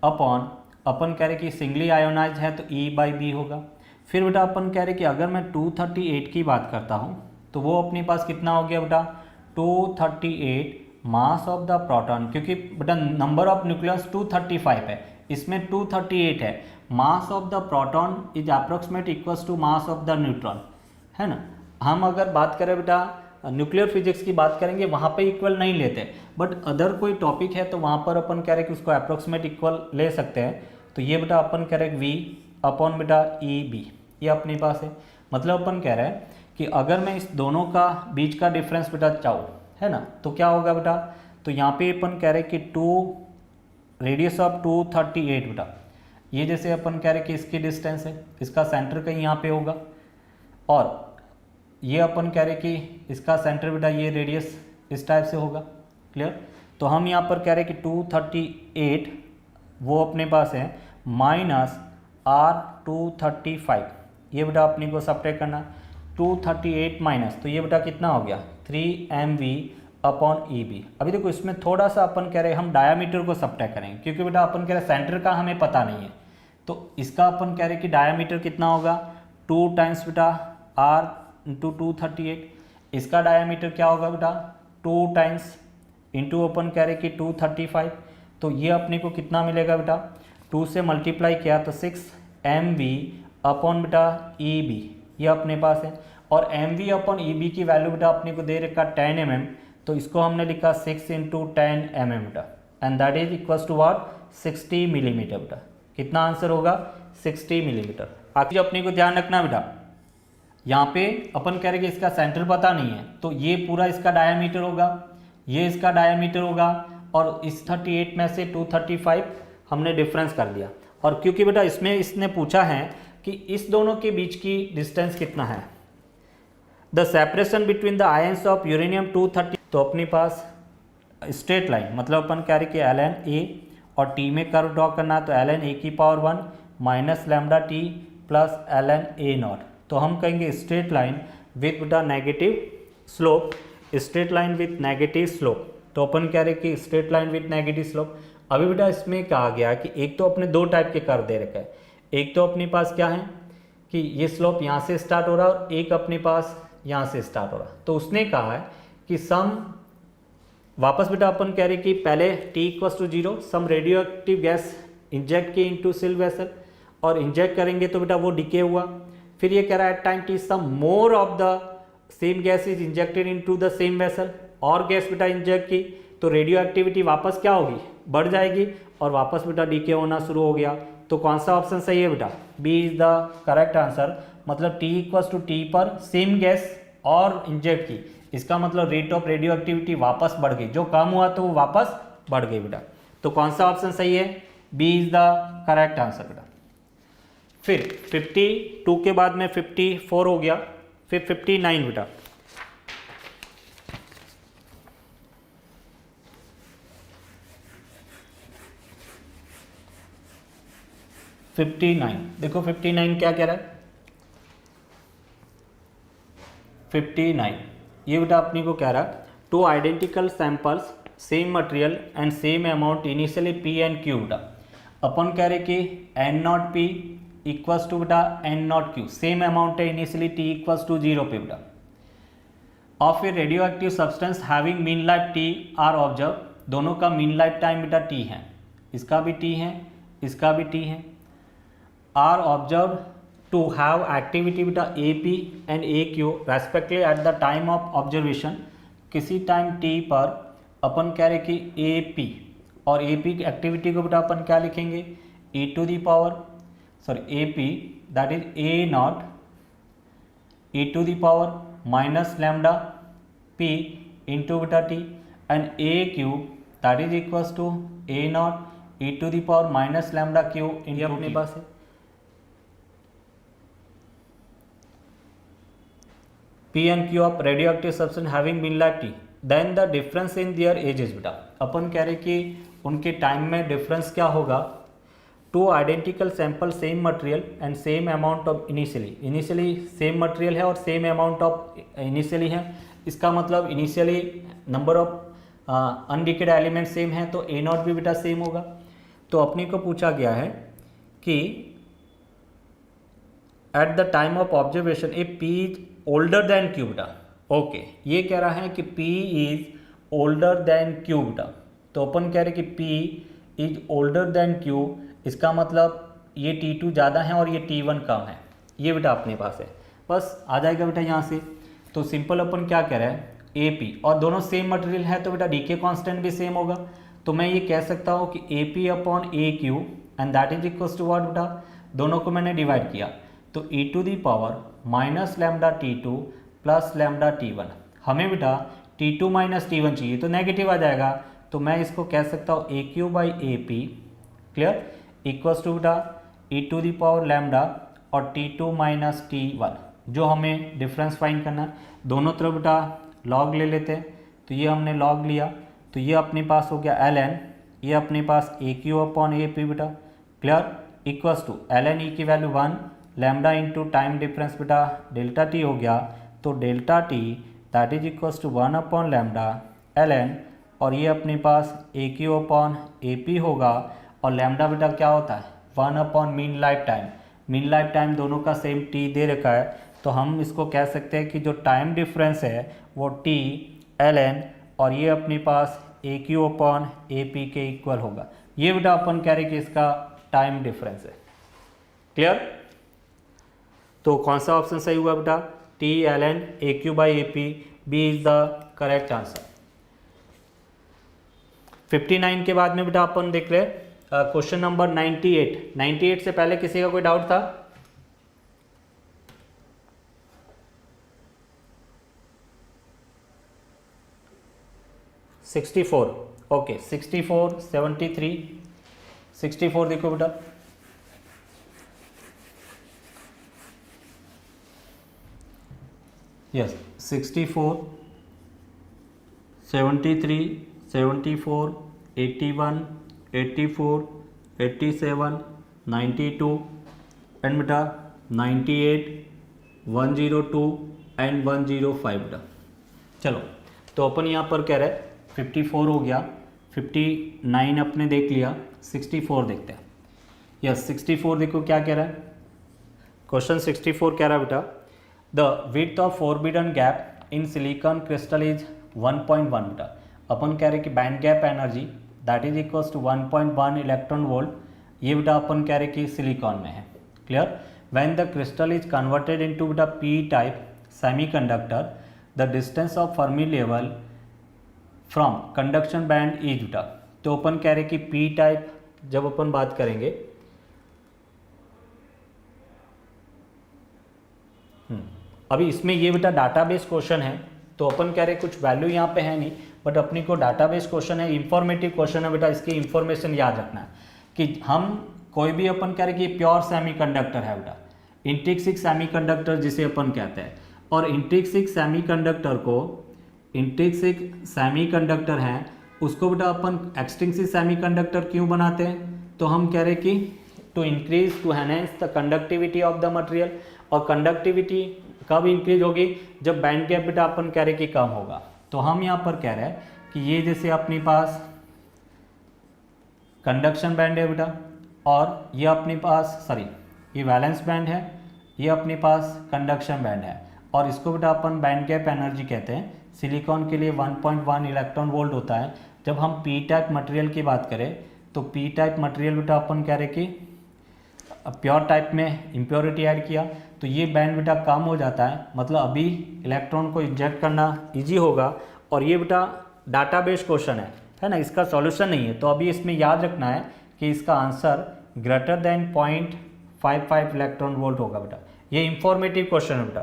अपॉन, अपन कह रहे कि सिंगली आयोनाइज है तो E/B होगा, फिर बेटा अपन कह रहे कि अगर मैं 238 की बात करता हूँ तो वो अपने पास कितना हो गया बेटा 238 मास ऑफ द प्रोटॉन, क्योंकि बेटा नंबर ऑफ न्यूक्लियस 235 है, इसमें 238 है। Mass of the proton is approximate equals to mass of the neutron, है ना। हम अगर बात करें बेटा न्यूक्लियर फिजिक्स की बात करेंगे वहाँ पे इक्वल नहीं लेते, बट अदर कोई टॉपिक है तो वहाँ पर अपन कह रहे कि उसको अप्रोक्सीमेट इक्वल ले सकते हैं। तो ये बेटा अपन कह रहे वी अपॉन बेटा ई बी, ये अपने पास है। मतलब अपन कह रहे हैं कि अगर मैं इस दोनों का बीच का डिफरेंस बेटा चाहूँ, है ना, तो क्या होगा बेटा, तो यहाँ पे अपन कह रहे कि 2 रेडियस ऑफ 238 बेटा, ये जैसे अपन कह रहे कि इसकी डिस्टेंस है, इसका सेंटर कहीं यहाँ पे होगा, और ये अपन कह रहे कि इसका सेंटर बेटा ये रेडियस इस टाइप से होगा। क्लियर। तो हम यहाँ पर कह रहे कि 238 वो अपने पास है माइनस R235, ये बेटा अपने को सब्ट्रैक्ट करना। 238 माइनस, तो ये बेटा कितना हो गया 3mv अपॉन ई बी। अभी देखो इसमें थोड़ा सा अपन कह रहे हैं हम डायामीटर को सब्ट्रैक्ट करेंगे, क्योंकि बेटा अपन कह रहे हैं सेंटर का हमें पता नहीं है, तो इसका अपन कह रहे कि डायामीटर कितना होगा 2 टाइम्स बेटा R इंटू 238, इसका डायामीटर क्या होगा बेटा 2 टाइम्स इंटू अपन कह रहे कि 235, तो ये अपने को कितना मिलेगा बेटा 2 से मल्टीप्लाई किया तो 6mv अपॉन बेटा ई बी, ये अपने पास है। और mv अपॉन ई बी की वैल्यू बेटा अपने को दे रखा 10 mm, तो इसको हमने लिखा 6 इंटू 10 mm बेटा, and that is equals to what 60 millimetre बेटा। कितना आंसर होगा 60 मिलीमीटर। आखिर अपने को ध्यान रखना बेटा, यहाँ पे अपन कह रहे कि इसका सेंटर पता नहीं है, तो ये पूरा इसका डायामीटर होगा, ये इसका डायामीटर होगा, और इस 38 में से 235 हमने डिफरेंस कर दिया। और क्योंकि बेटा इसमें इसने पूछा है कि इस दोनों के बीच की डिस्टेंस कितना है, the separation between the ions of uranium 230, तो अपने पास स्ट्रेट लाइन, मतलब अपन कह रहे कि ln a और t में कर्व ड्रॉ करना, तो ln a की power 1 minus lambda T plus ln a not, तो हम कहेंगे स्ट्रेट लाइन विथ बेटा negative slope, straight line with negative slope, तो अपन कह रहे कि straight line with negative slope. अभी बेटा इसमें कहा गया कि एक तो अपने दो टाइप के कर्व दे रखा है, एक तो अपने पास क्या है कि ये स्लोप यहाँ से स्टार्ट हो रहा है और एक अपने पास यहाँ से स्टार्ट हो रहा है, तो उसने कहा है कि सम, वापस बेटा अपन कह रहे कि पहले t equals to 0 some radioactive gas inject किए इनटू सिल वेसल, और इंजेक्ट करेंगे तो बेटा वो डिके हुआ। फिर ये कह रहा है at time T some more of the same gas is injected into the same vessel, और गैस बेटा इंजेक्ट की तो रेडियो एक्टिविटी वापस क्या होगी बढ़ जाएगी, और वापस बेटा डीके होना शुरू हो गया। तो कौन सा ऑप्शन सही है बेटा, B is the correct answer. मतलब t इक्वल्स टू टी पर सेम गैस और इंजेक्ट की, इसका मतलब रेट ऑफ रेडियो एक्टिविटी वापस बढ़ गई, जो कम हुआ तो वो वापस बढ़ गई बेटा। तो कौन सा ऑप्शन सही है, B is the correct answer बेटा। फिर 52 के बाद में 54 हो गया, फिर 59 बेटा। देखो 59 क्या कह रहा है, 59 ये बेटा अपने को कह रहा है two identical samples same material and same amount initially P and Q बेटा। अपन कह रहे कि N not P equals to बेटा N not Q, same amount है इनिशियली टी इक्वल्स टू 0 पे बेटा, of a radioactive substance having mean life T are observe, दोनों का मीन लाइफ टाइम बेटा टी है, इसका भी टी है इसका भी टी है, are observe to have activity बेटा A P and A Q respectively at the time of observation, किसी टाइम टी पर अपन कह रहे कि ए पी, और ए पी की एक्टिविटी को बेटा अपन क्या लिखेंगे A to the power A P that is A not e to the power minus lambda p into बेटा T, and A cube that is equals to A not e to the power minus lambda Q into अपने पास है P and Q of radioactive substance having mean life T, then the difference in their ages बेटा, अपन कह रहे कि उनके time में डिफरेंस क्या होगा, two identical sample same material and same amount of initially same material है और सेम अमाउंट ऑफ इनिशियली है, इसका मतलब initially number of undecayed element same है तो ए नॉट भी बेटा सेम होगा। तो अपने को पूछा गया है कि at the time of observation A P is older than Q बेटा। ओके, ये कह रहा है कि P is older than Q बेटा। तो अपन कह रहे कि P is older than Q, इसका मतलब ये T2 ज़्यादा है और ये T1 कम है। ये बेटा अपने पास है, बस आ जाएगा बेटा यहाँ से। तो सिंपल अपन क्या कह रहे हैं, ए पी, और दोनों सेम मटेरियल है तो बेटा डीके कांस्टेंट भी सेम होगा। तो मैं ये कह सकता हूँ कि A P upon A Q and that is equals to what बेटा, दोनों को मैंने डिवाइड किया तो E to the power minus lambda T2 plus lambda T1। हमें बेटा T2 माइनस T1 चाहिए तो नेगेटिव आ जाएगा, तो मैं इसको कह सकता हूँ A Q by A P, clear, equals to बेटा E to the power lambda और T2 माइनस T1, जो हमें डिफरेंस फाइंड करना है। दोनों तरफ बेटा लॉग ले लेते हैं, तो ये हमने लॉग लिया तो ये अपने पास हो गया ln, ये अपने पास A Q upon A P बेटा, clear, equals to ln E की value 1 lambda into time difference बेटा डेल्टा टी हो गया, तो delta T that is equals to 1 upon lambda ln, और ये अपने पास A Q upon A P होगा, और लैम्डा बेटा क्या होता है 1 upon mean life time. Mean life time दोनों का सेम टी दे रखा है, तो हम इसको कह सकते हैं कि जो टाइम डिफरेंस है वो टी ln, और ये अपने पास A Q upon A P के इक्वल होगा। ये बेटा अपन कह रहे कि इसका टाइम डिफरेंस है, क्लियर। तो कौन सा ऑप्शन सही हुआ बेटा, T ln A Q by A P, B is the correct answer. 59 के बाद में बेटा अपन देख रहे क्वेश्चन नंबर 98। 98 से पहले किसी का कोई डाउट था? ओके 64, 73, 64 देखो बेटा, यस 64, 73, 74, 81, 84, 87, 92 एंड बेटा 98, 102 एंड 105 बेटा। चलो तो अपन यहाँ पर कह रहे हैं 54 हो गया, 59 अपने देख लिया, 64 देखते हैं। यस 64 देखो क्या कह रहा है क्वेश्चन। 64 कह रहा है बेटा the width of forbidden gap in silicon crystal is 1.1 बेटा। अपन कह रहे कि band gap energy that is equals to 1.1 electron volt, ये बेटा अपन कह रहे कि सिलिकॉन में है, clear. When the crystal is converted into बेटा P type semiconductor the distance of Fermi level from conduction band is बेटा। तो अपन कह रहे कि पी टाइप जब अपन बात करेंगे अभी इसमें ये बेटा डाटाबेस क्वेश्चन है, तो अपन कह रहे कुछ वैल्यू यहाँ पे है नहीं, बट अपनी को डाटाबेस क्वेश्चन है, इंफॉर्मेटिव क्वेश्चन है बेटा। इसकी इंफॉर्मेशन याद रखना है कि हम कोई भी अपन कह रहे कि प्योर सेमीकंडक्टर है बेटा, इंट्रिंसिक सेमीकंडक्टर जिसे अपन कहते हैं। और इंट्रिंसिक सेमीकंडक्टर है उसको बेटा अपन एक्सट्रिंसिक सेमीकंडक्टर क्यों बनाते हैं, तो हम कह रहे कि to increase to enhance the conductivity of the material. और कंडक्टिविटी कब इंक्रीज होगी, जब बैंड गैप बेटा अपन कह रहे कि कम होगा। तो हम यहाँ पर कह रहे हैं कि ये जैसे अपने पास कंडक्शन बैंड है बेटा, और ये अपने पास ये वैलेंस बैंड है, ये अपने पास कंडक्शन बैंड है, और इसको बेटा अपन बैंड गैप एनर्जी कहते हैं। सिलिकॉन के लिए 1.1 इलेक्ट्रॉन वोल्ट होता है। जब हम पी टाइप मटेरियल की बात करें तो पी टाइप मटेरियल बेटा अपन कह रहे कि प्योर टाइप में इम्प्योरिटी ऐड किया तो ये बैंड बेटा कम हो जाता है, मतलब अभी इलेक्ट्रॉन को इंजेक्ट करना इजी होगा। और ये बेटा डाटाबेस क्वेश्चन है ना, इसका सॉल्यूशन नहीं है। तो अभी इसमें याद रखना है कि इसका answer greater than 0.55 electron volt होगा बेटा। ये इंफॉर्मेटिव क्वेश्चन है बेटा,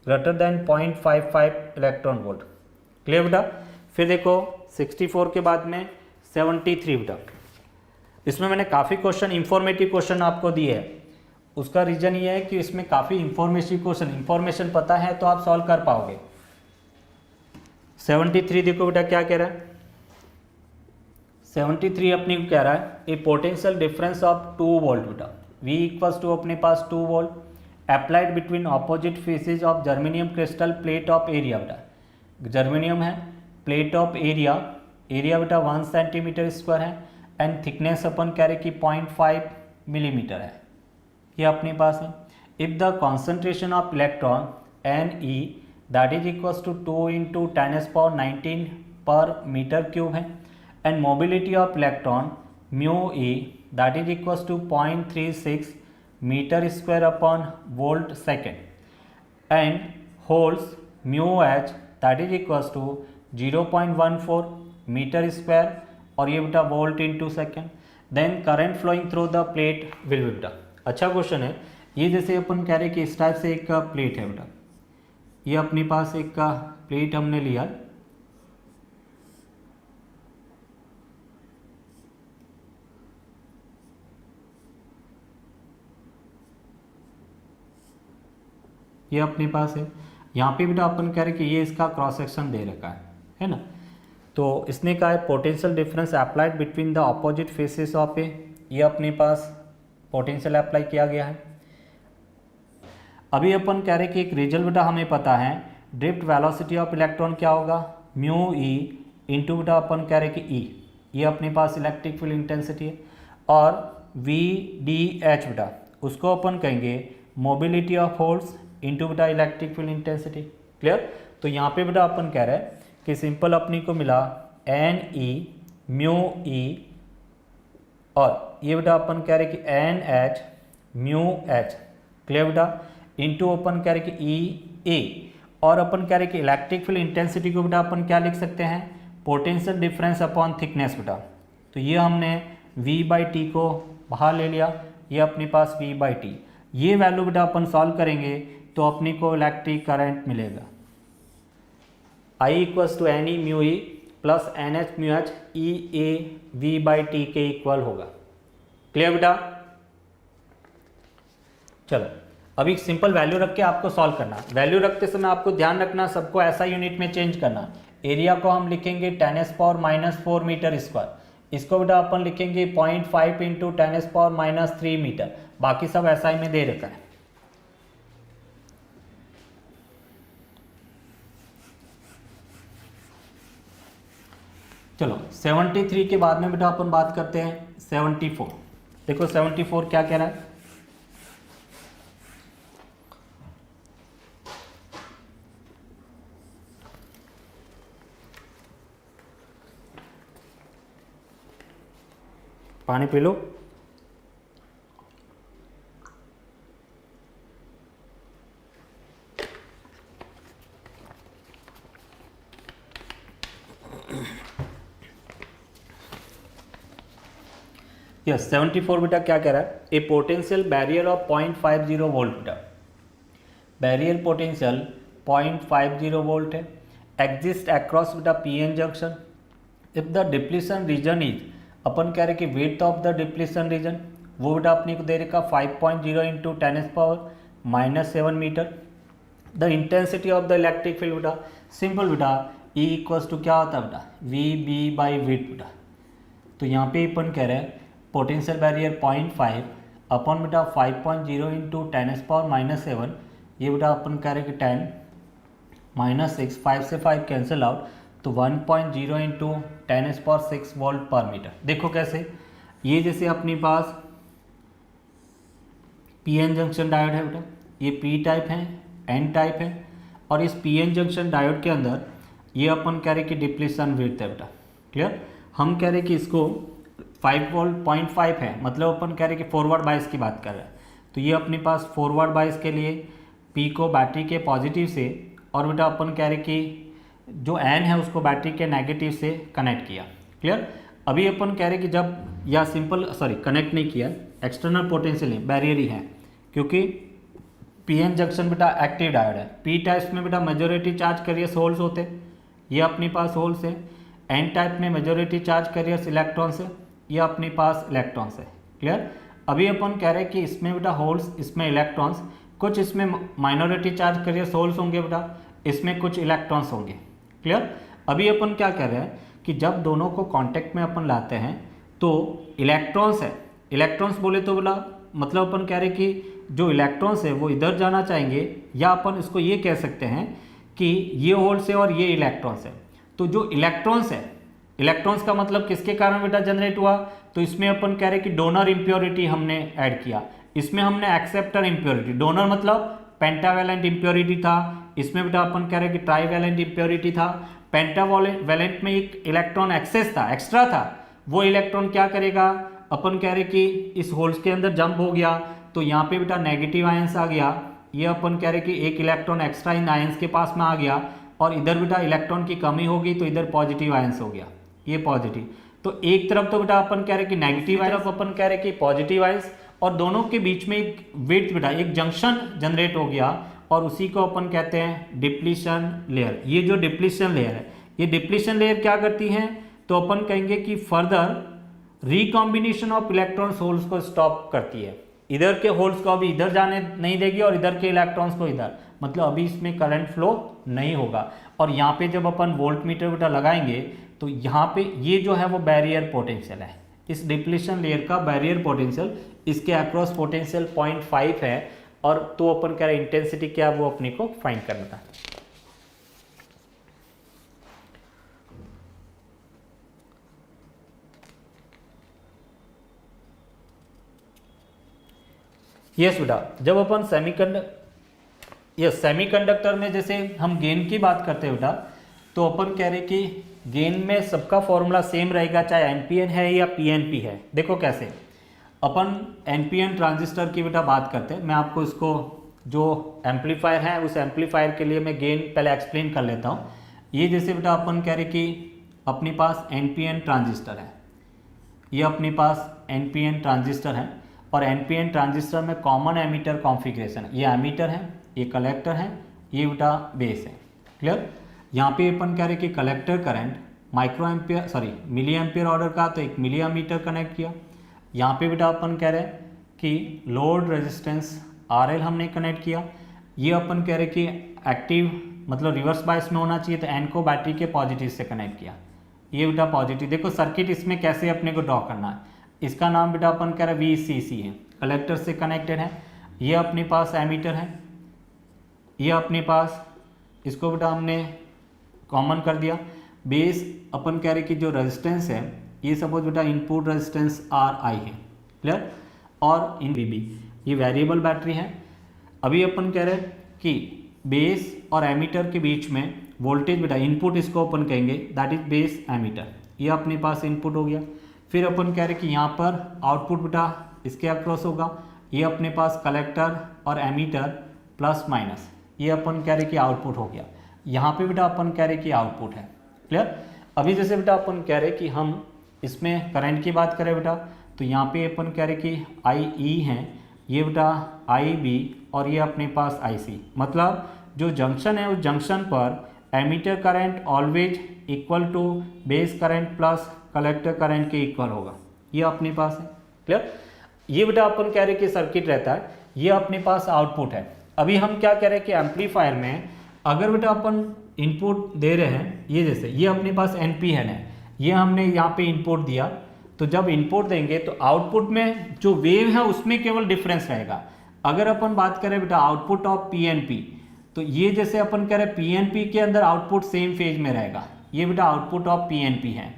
greater than 0.55 electron volt, clear बेटा। फिर देखो 64 के बाद में 73 बेटा। इसमें मैंने काफ़ी क्वेश्चन इंफॉर्मेटिव क्वेश्चन आपको दिए है। उसका रीज़न ये है कि इसमें काफ़ी इंफॉर्मेशन पता है तो आप सॉल्व कर पाओगे। 73 देखो बेटा क्या कह रहा है। 73 अपने को कह रहा है a potential difference of 2 volt बेटा, V इक्वल्स टू अपने पास 2 volt applied between opposite faces of germanium crystal plate of area बेटा। जर्मेनियम है, प्लेट ऑफ एरिया बेटा 1 सेंटीमीटर स्क्वायर है, एंड थिकनेस अपन कह रहे कि 0.5 मिलीमीटर है, ये अपने पास है। If the concentration of electron Ne that is equals to 2 into 10⁻19 पर मीटर क्यूब है, and mobility of electron mu E that is equals to 0.36 metre square upon volt second, and holes mu H that is equals to 0.14 metre square, और ये बेटा volt into second. Then current flowing through the plate will be बेटा। अच्छा question है ये, जैसे अपन कह रहे हैं कि इस टाइप से एक प्लेट है बेटा, ये अपने पास एक प्लेट हमने लिया, ये अपने पास है, यहाँ पे बेटा अपन कह रहे हैं कि ये इसका क्रॉस सेक्शन दे रखा है ना। तो इसने कहा है potential difference applied between the opposite faces of a, ये अपने पास पोटेंशियल अप्लाई किया गया है। अभी अपन कह रहे हैं कि एक रिजल्ट बेटा हमें पता है, ड्रिफ्ट वेलोसिटी ऑफ इलेक्ट्रॉन क्या होगा, म्यू ई इंटू बेटा अपन कह रहे हैं कि ई, ये अपने पास इलेक्ट्रिक फील्ड इंटेंसिटी है, और वी डी एच बेटा उसको अपन कहेंगे मोबिलिटी ऑफ होल्स इंटू बेटा इलेक्ट्रिक फील्ड इंटेंसिटी। क्लियर। तो यहाँ पे बेटा अपन कह रहे हैं कि सिंपल अपनी को मिला एन ई म्यू ई, और ये बेटा अपन कह रहे हैं कि N H mu H, clear बेटा, इंटू अपन कह रहे हैं कि ई ए, और अपन कह रहे हैं कि इलेक्ट्रिक फील्ड इंटेंसिटी को बेटा अपन क्या लिख सकते हैं, पोटेंशियल डिफरेंस अपॉन थिकनेस बेटा। तो ये हमने v बाई टी को बाहर ले लिया, ये अपने पास v बाई टी, ये वैल्यू बेटा अपन सॉल्व करेंगे तो अपने को इलेक्ट्रिक करंट मिलेगा I equals to N E mu E plus N H mu H E A V by T के इक्वल होगा। क्लियर बेटा। चलो अभी सिंपल वैल्यू रख के आपको सॉल्व करना, वैल्यू रखते समय आपको ध्यान रखना सबको ऐसा यूनिट में चेंज करना। एरिया को हम लिखेंगे 10⁻⁻4 मीटर स्क्वायर, इसको बेटा अपन लिखेंगे 0.5 इंटू 10⁻³ मीटर, बाकी सब ऐसा ही में दे रखा है। चलो 73 के बाद में बेटा अपन बात करते हैं 74। देखो 74 क्या कह रहा है, पानी पी लो। यस 74 बेटा क्या कह रहा है, a potential barrier of 0.50 volt बेटा, बैरियर पोटेंशियल 0.50 वोल्ट है, एग्जिस्ट अक्रॉस बेटा P N junction. If the depletion region is, अपन कह रहे कि width of the depletion region, वो बेटा अपने को दे रखा 5.0 into 10⁻⁻7 metre. The intensity of the electric field बेटा सिंपल बेटा ई इक्वल्स टू क्या होता है बेटा वी बी बाई विड्थ बेटा। तो यहाँ पे अपन कह रहे हैं पोटेंशियल बैरियर 0.5 अपन बेटा 5.0 इंटू 10⁻⁻7, ये बेटा अपन कह रहे कि 10⁻6, 5 से 5 कैंसिल आउट, तो 1.0 इंटू 10⁻6 वोल्ट पर मीटर। देखो कैसे, ये जैसे अपने पास पी एन जंक्शन डायोड है बेटा, ये पी टाइप है एन टाइप है, और इस पी एन जंक्शन डायोड के अंदर ये अपन कह रहे कि डिप्लीशन विड्थ है बेटा। क्लियर। हम कह रहे कि इसको 5 वोल्ट 0.5 है, मतलब अपन कह रहे कि फॉरवर्ड बायस की बात कर रहे हैं, तो ये अपने पास फॉरवर्ड बायस के लिए पी को बैटरी के पॉजिटिव से, और बेटा अपन कह रहे कि जो एन है उसको बैटरी के नेगेटिव से कनेक्ट किया। क्लियर। अभी अपन कह रहे कि जब, या सिंपल सॉरी कनेक्ट नहीं किया, एक्सटर्नल पोटेंशियल है, बैरियर ही है, क्योंकि पी एन जंक्शन बेटा एक्टिव डायोड है। पी टाइप में बेटा मेजोरिटी चार्ज कैरियर्स होल्स होते, ये अपने पास होल्स है। एन टाइप में मेजोरिटी चार्ज कैरियर्स इलेक्ट्रॉन्स है, ये अपने पास इलेक्ट्रॉन्स है। क्लियर। अभी अपन कह रहे हैं कि इसमें बेटा होल्स, इसमें इलेक्ट्रॉन्स, कुछ इसमें माइनॉरिटी चार्ज कैरियर्स होल्स होंगे बेटा, इसमें कुछ इलेक्ट्रॉन्स होंगे। क्लियर। अभी अपन क्या कर रहे हैं कि जब दोनों को कांटेक्ट में अपन लाते हैं तो इलेक्ट्रॉन्स है, इलेक्ट्रॉन्स बोले तो बोला मतलब अपन कह रहे कि जो इलेक्ट्रॉन्स है वो इधर जाना चाहेंगे, या अपन इसको ये कह सकते हैं कि ये होल्स है और ये इलेक्ट्रॉन्स है। तो जो इलेक्ट्रॉन्स है, इलेक्ट्रॉन्स का मतलब किसके कारण बेटा जनरेट हुआ, तो इसमें अपन कह रहे कि डोनर इम्प्योरिटी हमने ऐड किया। इसमें हमने एक्सेप्टर इम्प्योरिटी, डोनर मतलब पेंटावैलेंट इम्प्योरिटी था, इसमें बेटा अपन कह रहे हैं कि ट्राईवैलेंट इम्प्योरिटी था। पेंटावैलेंट में एक इलेक्ट्रॉन एक्सेस था, एक्स्ट्रा था, वो इलेक्ट्रॉन क्या करेगा, अपन कह रहे कि इस होल्स के अंदर जंप हो गया तो यहाँ पे बेटा नेगेटिव आयंस आ गया, ये अपन कह रहे कि एक इलेक्ट्रॉन एक्स्ट्रा इन आयंस के पास में आ गया, और इधर बेटा इलेक्ट्रॉन की कमी होगी तो इधर पॉजिटिव आयंस हो गया, ये पॉजिटिव। तो एक तरफ तो बेटा अपन कह रहे कि नेगेटिव आयंस, तरफ अपन कह रहे कि पॉजिटिव आयंस, और दोनों के बीच में एक विड्थ बेटा एक जंक्शन जनरेट हो गया, और उसी को अपन कहते हैं डिप्लीशन लेयर। ये जो डिप्लीशन लेयर है, ये डिप्लीशन लेयर क्या करती है, तो अपन कहेंगे कि further recombination of electrons holes को स्टॉप करती है, इधर के होल्स को अभी इधर जाने नहीं देगी और इधर के इलेक्ट्रॉन्स को इधर, मतलब अभी इसमें करंट फ्लो नहीं होगा। और यहाँ पे जब अपन वोल्ट मीटर बेटा लगाएंगे तो यहाँ पे ये जो है वो बैरियर पोटेंशियल है, इस डिप्लीशन लेयर का बैरियर पोटेंशियल, इसके अक्रॉस पोटेंशियल 0.5 है, और तो अपन कह रहे इंटेंसिटी क्या है वो अपने को फाइंड करना था। यस बेटा, जब अपन सेमीकंडक्टर में जैसे हम गेन की बात करते हैं बेटा, तो अपन कह रहे कि गेन में सबका फॉर्मूला सेम रहेगा, चाहे एनपीएन है या पीएनपी है। देखो कैसे, अपन एनपीएन ट्रांजिस्टर की बेटा बात करते हैं, मैं आपको इसको जो एम्पलीफायर है उस एम्पलीफायर के लिए मैं गेन पहले एक्सप्लेन कर लेता हूँ। ये जैसे बेटा अपन कह रहे कि अपने पास एनपीएन ट्रांजिस्टर है, ये अपने पास एनपीएन ट्रांजिस्टर है, और एनपीएन ट्रांजिस्टर में कॉमन एमीटर कॉन्फ़िगरेशन, ये एमीटर है, ये कलेक्टर है, ये बेटा बेस है। क्लियर? यहाँ पे अपन कह रहे कि collector current milliampere order का, तो एक मिली एमीटर कनेक्ट किया। यहाँ पे बेटा अपन कह रहे कि लोड रेजिस्टेंस RL हमने कनेक्ट किया। ये अपन कह रहे कि एक्टिव मतलब रिवर्स बायस में होना चाहिए, तो N को बैटरी के पॉजिटिव से कनेक्ट किया, ये बेटा पॉजिटिव। देखो सर्किट इसमें कैसे अपने को ड्रॉ करना है, इसका नाम बेटा अपन कह रहे VCC है, कलेक्टर से कनेक्टेड है। ये अपने पास एमीटर है, ये अपने पास, इसको बेटा हमने कॉमन कर दिया। बेस अपन कह रहे कि जो रेजिस्टेंस है, ये सपोज बेटा इनपुट रेजिस्टेंस RI है। क्लियर? और इन BB, ये वेरिएबल बैटरी है। अभी अपन कह रहे कि बेस और एमीटर के बीच में वोल्टेज बेटा इनपुट, इसको अपन कहेंगे दैट इज बेस एमीटर, ये अपने पास इनपुट हो गया। फिर अपन कह रहे कि यहाँ पर आउटपुट बेटा इसके अक्रॉस होगा, ये अपने पास कलेक्टर और एमीटर प्लस माइनस, ये अपन कह रहे कि आउटपुट हो गया। यहाँ पे बेटा अपन कह रहे कि आउटपुट है। क्लियर? अभी जैसे बेटा अपन कह रहे कि हम इसमें करंट की बात करें बेटा, तो यहाँ पे अपन कह रहे कि IE है, ये बेटा IB, और ये अपने पास IC, मतलब जो जंक्शन है उस जंक्शन पर emitter current always equal to base current plus collector current के इक्वल होगा, ये अपने पास है। क्लियर? ये बेटा अपन कह रहे कि सर्किट रहता है, ये अपने पास आउटपुट है। अभी हम क्या कह रहे हैं कि एम्पलीफायर में अगर बेटा अपन इनपुट दे रहे हैं, ये जैसे ये अपने पास NPN है, ये हमने यहाँ पे इनपुट दिया, तो जब इनपुट देंगे तो आउटपुट में जो वेव है उसमें केवल डिफरेंस रहेगा। अगर अपन बात करें बेटा आउटपुट ऑफ PNP, तो ये जैसे अपन कह रहे हैं PNP के अंदर आउटपुट सेम फेज में रहेगा, ये बेटा आउटपुट ऑफ PNP है।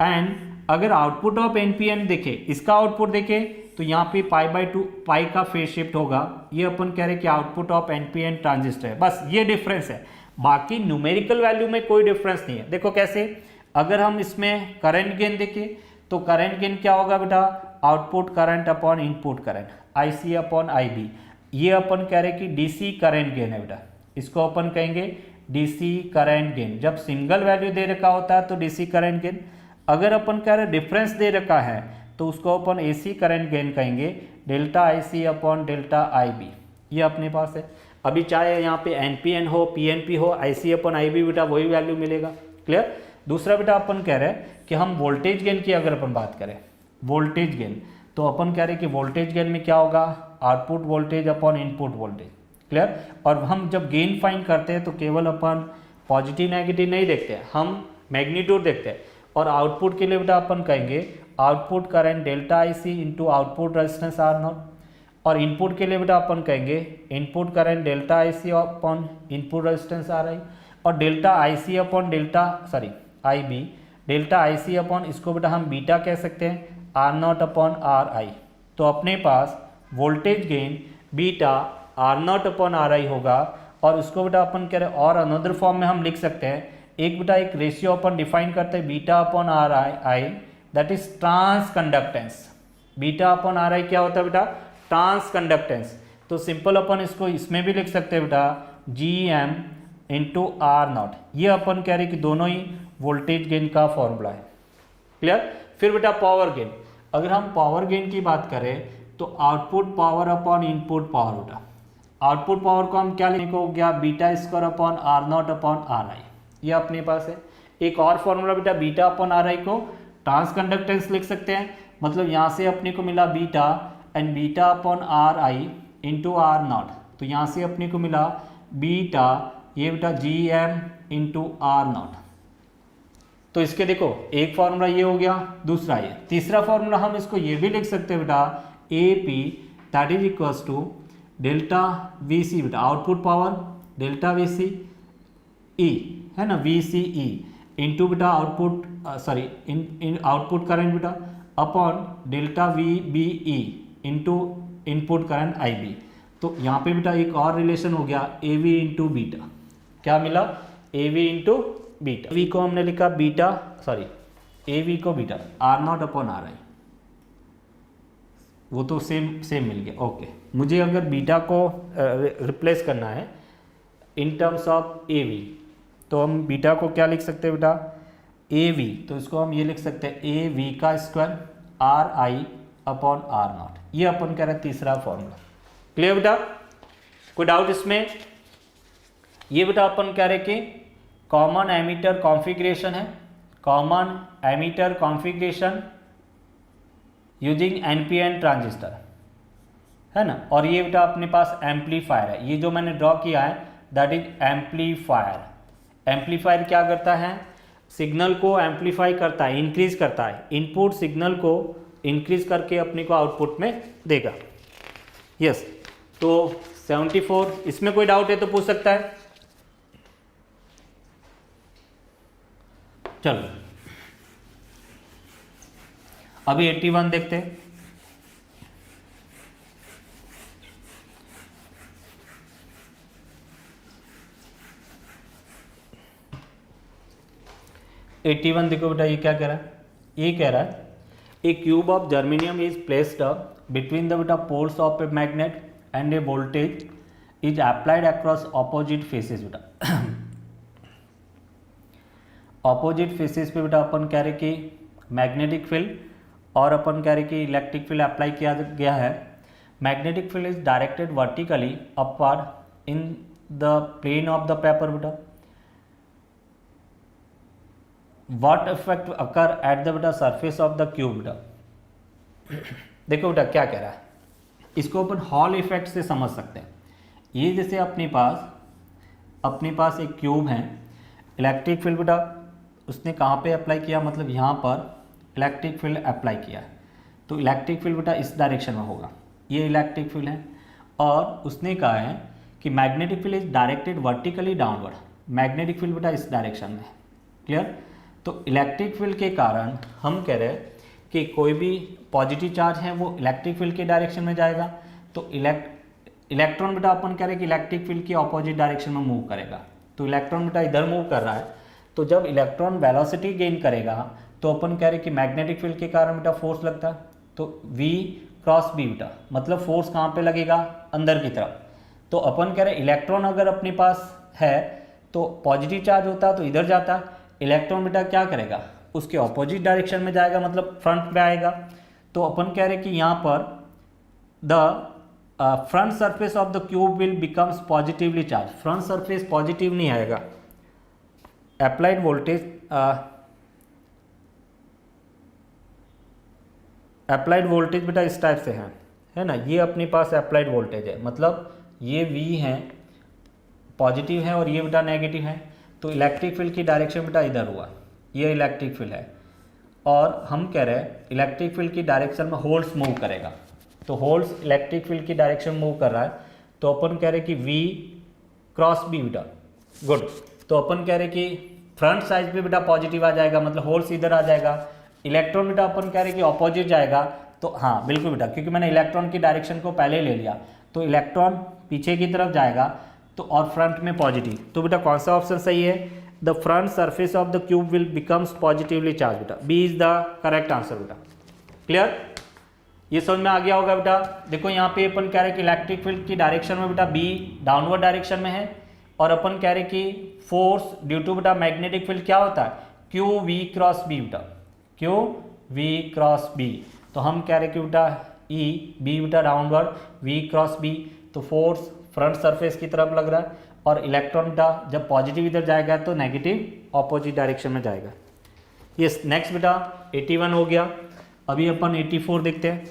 एंड अगर आउटपुट ऑफ NPN देखे, इसका आउटपुट देखे, तो यहाँ पे π/2 पाई का फेज शिफ्ट होगा, ये अपन कह रहे कि आउटपुट ऑफ NPN ट्रांजिस्टर है। बस ये डिफरेंस है, बाकी न्यूमेरिकल वैल्यू में कोई डिफरेंस नहीं है। देखो कैसे, अगर हम इसमें करंट गेन देखें तो करंट गेन क्या होगा बेटा, output current upon input current, IC upon IB, ये अपन कह रहे कि DC करंट गेन है बेटा, इसको अपन कहेंगे DC करंट गेन। जब सिंगल वैल्यू दे रखा होता है तो DC करंट गेन, अगर अपन कह रहे डिफरेंस दे रखा है तो उसको अपन AC करंट गेन कहेंगे, delta IC upon delta IB, ये अपने पास है। अभी चाहे यहाँ पे NPN हो, PNP हो, IC अपॉन IB बेटा वही वैल्यू मिलेगा। क्लियर? दूसरा बेटा अपन कह रहे हैं कि हम वोल्टेज गेन की अगर अपन बात करें, वोल्टेज गेन, तो अपन कह रहे हैं कि वोल्टेज गेन में क्या होगा, output voltage upon input voltage. Clear? और हम जब गेन फाइंड करते हैं तो केवल अपन पॉजिटिव नेगेटिव नहीं देखते हैं, हम मैग्नीट्यूड देखते हैं। और आउटपुट के लिए बेटा अपन कहेंगे output current delta IC into output resistance R0, और इनपुट के लिए बेटा अपन कहेंगे input current delta IC upon input resistance RI, और delta IC upon IB, delta IC upon, इसको बेटा हम बीटा कह सकते हैं, R0 अपॉन RI। तो अपने पास voltage gain beta R not upon R I होगा, और उसको बेटा अपन कह रहे हैं और अनदर फॉर्म में हम लिख सकते हैं, एक बेटा एक रेशियो अपन डिफाइन करते हैं beta upon R I, that is transconductance. Beta upon R I क्या होता है बेटा? Transconductance. तो सिंपल अपन इसको इसमें भी लिख सकते हैं बेटा G M into R nought. ये अपन कह रहे हैं कि दोनों ही वोल्टेज गेन का फॉर्मूला है। क्लियर? फिर बेटा पावर गेन, अगर हम पावर गेन की बात करें तो output power upon input power बेटा, आउटपुट पावर को हम क्या लिखेंगे हो गया beta square upon R not upon R I, ये अपने पास है। एक और फॉर्मूला बेटा बीटा अपॉन आर आई को ट्रांस कंडक्टेंस लिख सकते हैं, मतलब यहाँ से अपने को मिला beta and beta upon R I into R nought, तो यहाँ से अपने को मिला बीटा ये बेटा G M into R nought. तो इसके देखो एक फार्मूला ये हो गया, दूसरा ये, तीसरा फार्मूला हम इसको ये भी लिख सकते हैं बेटा A P that is equals to delta V C बेटा output power delta V C E है ना, वी सी ई इंटू बेटा output sorry in output current बेटा upon delta V B E into input current I B. तो यहाँ पे बेटा एक और रिलेशन हो गया ए वी इंटू बीटा, क्या मिला? A V into beta. V को हमने लिखा बीटा सॉरी ए वी को beta R not upon R I, वो तो सेम मिल गया। ओके, मुझे अगर बीटा को रिप्लेस करना है in terms of A V, तो हम बीटा को क्या लिख सकते हैं बेटा ए वी, तो इसको हम ये लिख सकते हैं ए वी का square R I upon R nought. ये अपन कह रहे हैं तीसरा फॉर्मूला। क्लियर बेटा? कोई डाउट इसमें? ये बेटा अपन कह रहे कि कॉमन एमीटर कॉन्फ़िगरेशन है, common ammeter configuration using NPN transistor है ना, और ये बेटा अपने पास एम्पलीफायर है। ये जो मैंने ड्रॉ किया है दैट इज एम्पलीफायर। एम्पलीफायर क्या करता है? सिग्नल को एम्पलीफाई करता है, इंक्रीज करता है, इनपुट सिग्नल को इंक्रीज करके अपने को आउटपुट में देगा। यस, तो 74, इसमें कोई डाउट है तो पूछ सकता है। चलो अभी 81 देखते हैं। देखो बेटा ये क्या कह रहा है? ये कह रहा है a cube of germanium is placed between the बेटा poles of a magnet and a voltage is applied across opposite faces बेटा। ऑपोजिट फेसेस पे बेटा अपन कह रहे कि मैग्नेटिक फील्ड और अपन कह रहे कि इलेक्ट्रिक फील्ड अप्लाई किया गया है। Magnetic field is directed vertically upward in the plane of the paper बेटा। What effect occur at the बेटा सरफेस ऑफ द क्यूब बेटा। देखो बेटा क्या कह रहा है, इसको अपन हॉल इफेक्ट से समझ सकते हैं। ये जैसे अपने पास एक क्यूब है, इलेक्ट्रिक फील्ड बेटा उसने कहाँ पे अप्लाई किया, मतलब यहाँ पर इलेक्ट्रिक फील्ड अप्लाई किया है, तो इलेक्ट्रिक फील्ड बेटा इस डायरेक्शन में होगा, ये इलेक्ट्रिक फील्ड है। और उसने कहा है कि magnetic field is directed vertically downward, magnetic field बेटा इस डायरेक्शन में। क्लियर? तो इलेक्ट्रिक फील्ड के कारण हम कह रहे हैं कि कोई भी पॉजिटिव चार्ज है वो इलेक्ट्रिक फील्ड के डायरेक्शन में जाएगा, तो इलेक्ट्रॉन बेटा अपन कह रहे हैं कि इलेक्ट्रिक फील्ड की ऑपोजिट डायरेक्शन में मूव करेगा। तो इलेक्ट्रॉन बेटा इधर मूव कर रहा है, तो जब इलेक्ट्रॉन वेलोसिटी गेन करेगा तो अपन कह रहे हैं कि मैग्नेटिक फील्ड के कारण बेटा फोर्स लगता है, तो V क्रॉस B बेटा, मतलब फोर्स कहाँ पे लगेगा? अंदर की तरफ। तो अपन कह रहे हैं इलेक्ट्रॉन अगर अपने पास है तो पॉजिटिव चार्ज होता है तो इधर जाता है, इलेक्ट्रॉन बेटा क्या करेगा? उसके ऑपोजिट डायरेक्शन में जाएगा, मतलब फ्रंट में आएगा। तो अपन कह रहे हैं कि यहाँ पर the front surface of the cube will becomes positively charge. Front surface positive नहीं आएगा। अप्लाइड वोल्टेज बेटा इस टाइप से है ना, ये अपने पास अप्लाइड वोल्टेज है, मतलब ये V है पॉजिटिव है और ये बेटा नेगेटिव है, तो इलेक्ट्रिक फील्ड की डायरेक्शन बेटा इधर हुआ, ये इलेक्ट्रिक फील्ड है। और हम कह रहे हैं इलेक्ट्रिक फील्ड की डायरेक्शन में होल्स मूव करेगा, तो होल्स इलेक्ट्रिक फील्ड की डायरेक्शन मूव कर रहा है, तो अपन कह रहे हैं कि V क्रॉस B बेटा। गुड, तो अपन कह रहे हैं कि फ्रंट साइड पे बेटा पॉजिटिव आ जाएगा, मतलब होल्स इधर आ जाएगा। इलेक्ट्रॉन बेटा अपन कह रहे हैं कि ऑपोजिट जाएगा, तो हाँ बिल्कुल बेटा, क्योंकि मैंने इलेक्ट्रॉन की डायरेक्शन को पहले ले लिया, तो इलेक्ट्रॉन पीछे की तरफ जाएगा तो और फ्रंट में पॉजिटिव। तो बेटा कौन सा ऑप्शन सही है? The front surface of the cube will becomes positively charge. बेटा B is the correct answer बेटा। क्लियर? ये समझ में आ गया होगा बेटा। देखो यहाँ पे अपन कह रहे कि इलेक्ट्रिक फील्ड की डायरेक्शन में बेटा बी डाउनवर्ड डायरेक्शन में है, और अपन कह रहे कि फोर्स ड्यू टू बेटा मैग्नेटिक फील्ड क्या होता है? क्यू वी क्रॉस बी बेटा, क्यू वी क्रॉस बी। तो हम कह रहे कि बेटा ई बी बेटा डाउनवर्ड, वी क्रॉस बी, तो फोर्स फ्रंट सरफेस की तरफ लग रहा है, और इलेक्ट्रॉन बेटा जब पॉजिटिव इधर जाएगा तो नेगेटिव ऑपोजिट डायरेक्शन में जाएगा। ये नेक्स्ट बेटा 81 हो गया। अभी अपन 84 देखते हैं।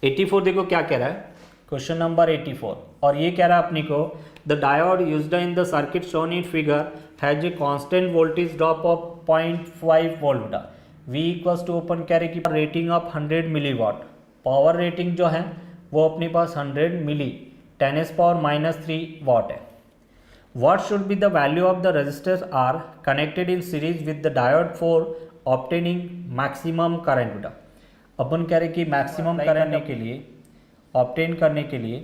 84 देखो क्या कह रहा है, क्वेश्चन नंबर 84, और ये कह रहा है अपनी को the diode used in the circuit shown in figure has a constant voltage drop of 0.5 volt बेटा। V इक्वल्स टू ओपन कह रहे कि rating of 100 milliwatt, power rating जो है वो अपने पास 100 मिली 10⁻³ वाट है। What should be the value of the resistors are connected in series with the diode for obtaining maximum current बेटा। अपन कह रहे कि मैक्सिमम करने के लिए, ऑब्टेन करने के लिए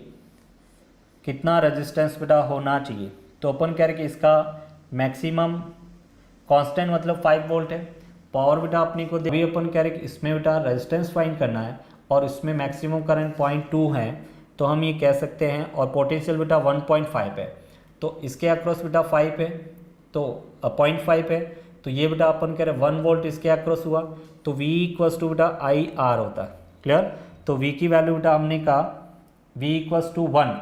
कितना रेजिस्टेंस बेटा होना चाहिए? तो अपन कह रहे कि इसका मैक्सिमम कांस्टेंट मतलब 5 वोल्ट है। पावर बेटा अपने को अभी अपन कह रहे कि इसमें बेटा रेजिस्टेंस फाइंड करना है, और इसमें मैक्सिमम करंट 0.2 है, तो हम ये कह सकते हैं, और पोटेंशियल बेटा 1.5 है, तो इसके अक्रॉस बेटा 5 है, तो 0.5 है, तो ये बेटा अपन कह रहे 1 वोल्ट इसके अक्रॉस हुआ, तो V इक्वल्स टू बेटा आई आर होता है। क्लियर? तो V की वैल्यू बेटा हमने कहा V इक्वल्स टू 1,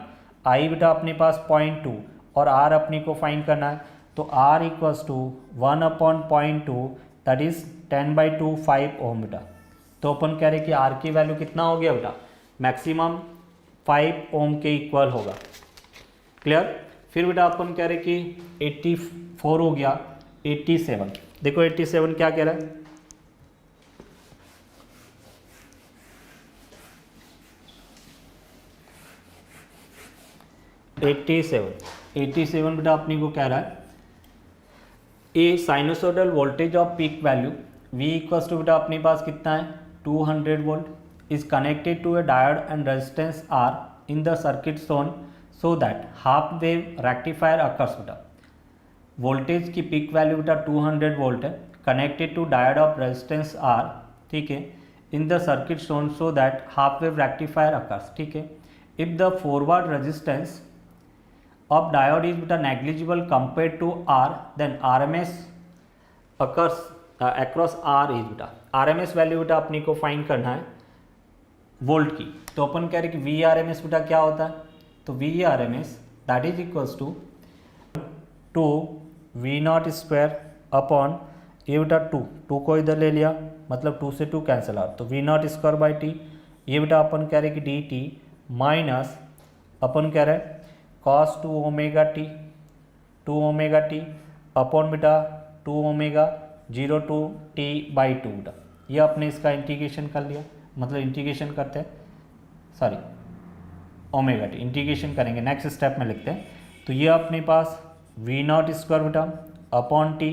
I बेटा अपने पास 0.2, और R अपने को फाइंड करना है, तो R equals to 1/0.2 that is 10/2 5 ohm बेटा। तो अपन कह रहे कि R की वैल्यू कितना हो गया बेटा? मैक्सिमम 5 ओम के इक्वल होगा। क्लियर? फिर बेटा अपन कह रहे कि 84 हो गया। 87 देखो 87 क्या कह रहा है? एट्टी सेवन बेटा अपनी को कह रहा है a sinusoidal voltage of peak value V equals to बेटा अपने पास कितना है? 200 volt is connected to a diode and resistance R in the circuit shown so that half wave rectifier occurs बेटा। वोल्टेज की पीक वैल्यू बेटा 200 volt है, connected to diode of resistance R, ठीक है, in the circuit shown so that half wave rectifier occurs, ठीक है। If the forward resistance of diode is बेटा negligible compare to R, then RMS occurs across R is बेटा। RMS value बेटा अपनी को find करना है वोल्ट की, तो अपन कह रहे कि VRMS बेटा क्या होता है? तो VRMS that is equals to 2V0 square upon ये बेटा 2 को इधर ले लिया, मतलब 2 से 2 कैंसिल आउट, तो V0 स्क्वायर बाई टी। ये बेटा अपन कह रहे कि dt माइनस अपन कह रहे cos 2 ओमेगा टी अपॉन बेटा 2 ओमेगा 0 टू टी बाई 2 बेटा। ये अपने इसका इंटीग्रेशन कर लिया, मतलब इंटीग्रेशन करते हैं, सॉरी ओमेगा टी इंटीग्रेशन करेंगे, नेक्स्ट स्टेप में लिखते हैं। तो ये अपने पास V0 स्क्वायर बेटा अपॉन टी,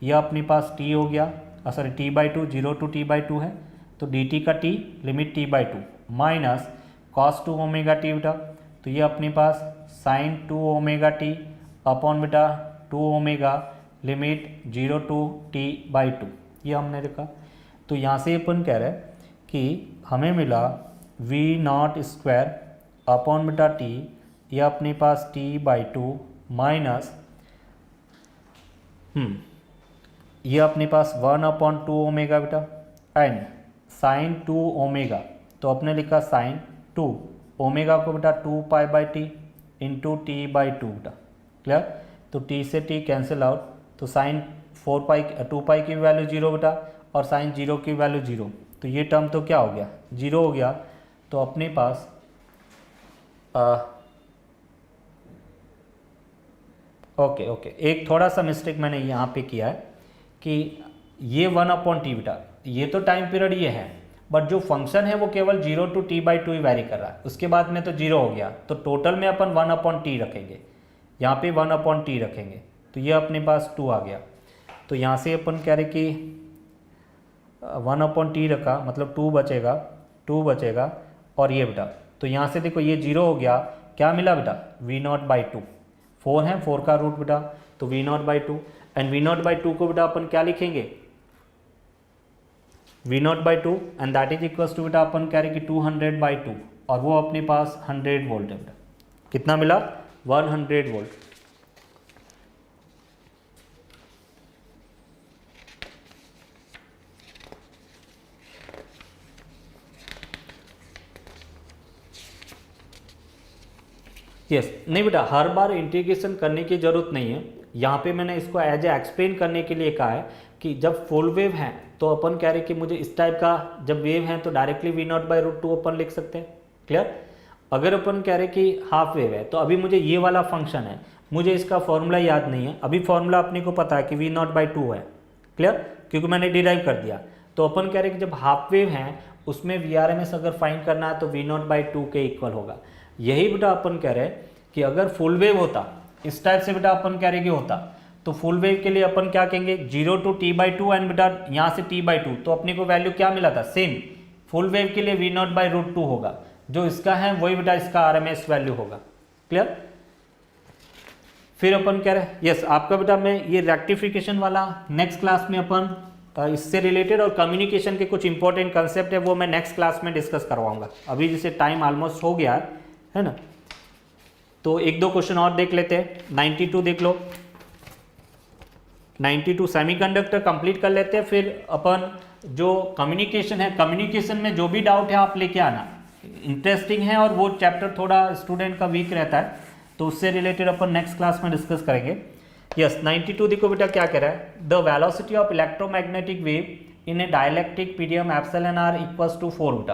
यह अपने पास t हो गया, सॉरी t by 2, 0 to t by 2 है, तो dt का t limit t by 2 minus cos 2 omega T बेटा, तो ये अपने पास sin 2 ओमेगा टी अपॉन बेटा 2 omega limit 0 to t by 2, ये हमने लिखा। तो यहाँ से अपन कह रहे हैं कि हमें मिला V0 स्क्वायर अपॉन बेटा t, ये अपने पास t बाई 2 माइनस ये अपने पास 1/2 ओमेगा बेटा एंड साइन 2 ओमेगा, तो अपने लिखा साइन 2 ओमेगा को बेटा 2 pi by T into T by 2 बेटा। क्लियर? तो टी से टी कैंसिल आउट, तो साइन 2 पाई की वैल्यू 0 बेटा, और साइन 0 की वैल्यू 0, तो ये टर्म तो क्या हो गया? 0 हो गया। तो अपने पास ओके एक थोड़ा सा मिस्टेक मैंने यहाँ पे किया है कि ये 1/t बेटा, ये तो टाइम पीरियड ये है, बट जो फंक्शन है वो केवल 0 टू t बाई 2 ही वैरी कर रहा है, उसके बाद में तो 0 हो गया, तो टोटल में अपन 1/t रखेंगे, यहाँ पे 1/t रखेंगे, तो ये अपने पास 2 आ गया। तो यहाँ से अपन कह रहे कि 1/t रखा, मतलब 2 बचेगा और ये बेटा, तो यहाँ से देखो ये 0 हो गया, क्या मिला बेटा V0/2, 4 है, 4 का रूट बेटा, तो V0/2 एंड V0/2 को बेटा अपन क्या लिखेंगे, V0/2 and that is equal to बेटा अपन कह रहे कि 200/2 और वो अपने पास 100 वोल्ट है बेटा, कितना मिला 100 वोल्ट। यस नहीं बेटा, हर बार इंटीग्रेशन करने की जरूरत नहीं है, यहाँ पे मैंने इसको एज ए एक्सप्लेन करने के लिए कहा है कि जब फुल वेव है तो अपन कह रहे कि मुझे इस टाइप का जब वेव है तो डायरेक्टली V0/√2 अपन लिख सकते हैं, क्लियर। अगर अपन कह रहे कि हाफ वेव है तो अभी मुझे ये वाला फंक्शन है, मुझे इसका फॉर्मूला याद नहीं है, अभी फॉर्मूला अपने को पता है कि V0/2 है, क्लियर, क्योंकि मैंने डिराइव कर दिया। तो अपन कह रहे कि जब हाफ वेव है उसमें VRMS अगर फाइंड करना है तो V0/2 के इक्वल होगा। यही बेटा अपन कह रहे हैं कि अगर फुल वेव होता इस टाइप से बेटा अपन कह रहे कि होता, तो फुल वेव के लिए अपन क्या कहेंगे 0 to T/2 एंड बेटा यहाँ से T/2, तो अपने को वैल्यू क्या मिला था सेम, फुल वेव के लिए V0/√2 होगा, जो इसका है वही बेटा इसका RMS वैल्यू होगा, क्लियर। फिर अपन कह रहे हैं यस आपका बेटा मैं ये रेक्टिफिकेशन वाला नेक्स्ट क्लास में अपन इससे रिलेटेड और कम्युनिकेशन के कुछ इंपॉर्टेंट कंसेप्ट है वो मैं नेक्स्ट क्लास में डिस्कस करवाऊंगा। अभी जैसे टाइम ऑलमोस्ट हो गया है ना, तो एक दो क्वेश्चन और देख लेते हैं। 92 देख लो, 92 सेमीकंडक्टर कंप्लीट कर लेते हैं, फिर अपन जो कम्युनिकेशन है, कम्युनिकेशन में जो भी डाउट है आप लेके आना, इंटरेस्टिंग है और वो चैप्टर थोड़ा स्टूडेंट का वीक रहता है, तो उससे रिलेटेड अपन नेक्स्ट क्लास में डिस्कस करेंगे। यस 92 देखो बेटा क्या कह रहा है, the velocity of electromagnetic wave in a dielectric medium εr equals to 4 बेटा।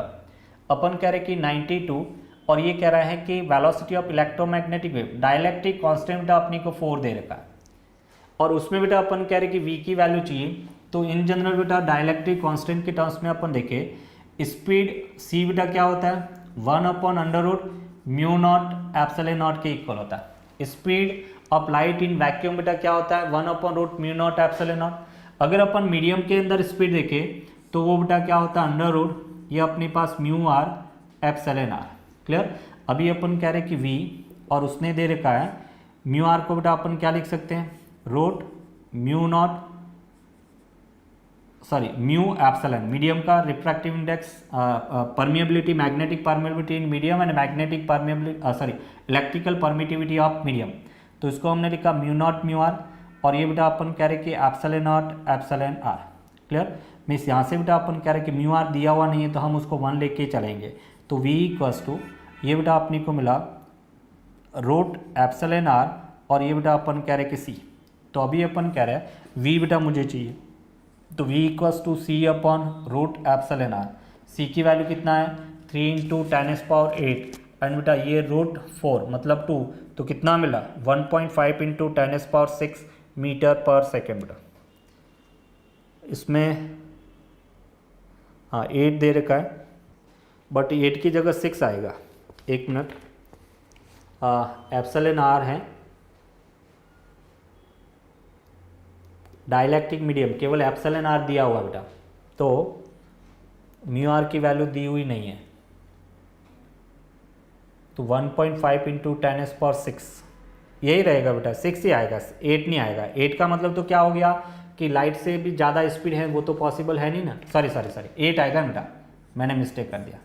अपन कह रहे कि 92 और ये कह रहा है कि velocity of electromagnetic wave dielectric constant बेटा अपने को 4 दे रखा है और उसमें बेटा अपन कह रहे कि v की वैल्यू चाहिए। तो इन जनरल बेटा डायलैक्ट्रिक कांस्टेंट के टर्म्स में अपन देखें स्पीड c बेटा क्या होता है 1/√μ0ε0 के इक्वल होता है। Speed of light in vacuum बेटा क्या होता है 1/√μ0ε0। अगर अपन मीडियम के अंदर स्पीड देखें तो वो बेटा क्या होता है अंडर रूट ये अपने पास μr/ε0, क्लियर। अभी अपन कह रहे कि v और उसने दे रखा है μr को बेटा अपन क्या लिख सकते हैं μ∈ मीडियम का refractive index, permeability, magnetic permeability in medium and magnetic permeability electrical permittivity of medium, तो इसको हमने लिखा μ0μr और ये बेटा अपन कह रहे कि ε0ε r, क्लियर। मीन्स यहाँ से बेटा अपन कह रहे कि μr दिया हुआ नहीं है तो हम उसको 1 लेके चलेंगे, तो v इक्वल्स टू ये बेटा अपने को मिला √ε0 और ये बेटा अपन कह रहे कि c, तो अभी अपन कह रहे हैं v बेटा मुझे चाहिए, तो v equals to c/√ε0। c की वैल्यू कितना है 3 × 10⁸ एंड बेटा ये √4 मतलब 2, तो कितना मिला 1.5 × 10⁶ मीटर/सेकेंड बेटा। इसमें हाँ 8 दे रखा है बट 8 की जगह 6 आएगा, एक मिनट, εr है डायलैक्ट्रिक मीडियम, केवल εr दिया हुआ बेटा, तो μr की वैल्यू दी हुई नहीं है, तो 1.5 × 10⁶ यही रहेगा बेटा, 6 ही आएगा, 8 नहीं आएगा। 8 का मतलब तो क्या हो गया कि लाइट से भी ज़्यादा स्पीड है वो तो पॉसिबल है नहीं ना, सॉरी 8 आएगा बेटा, मैंने मिस्टेक कर दिया,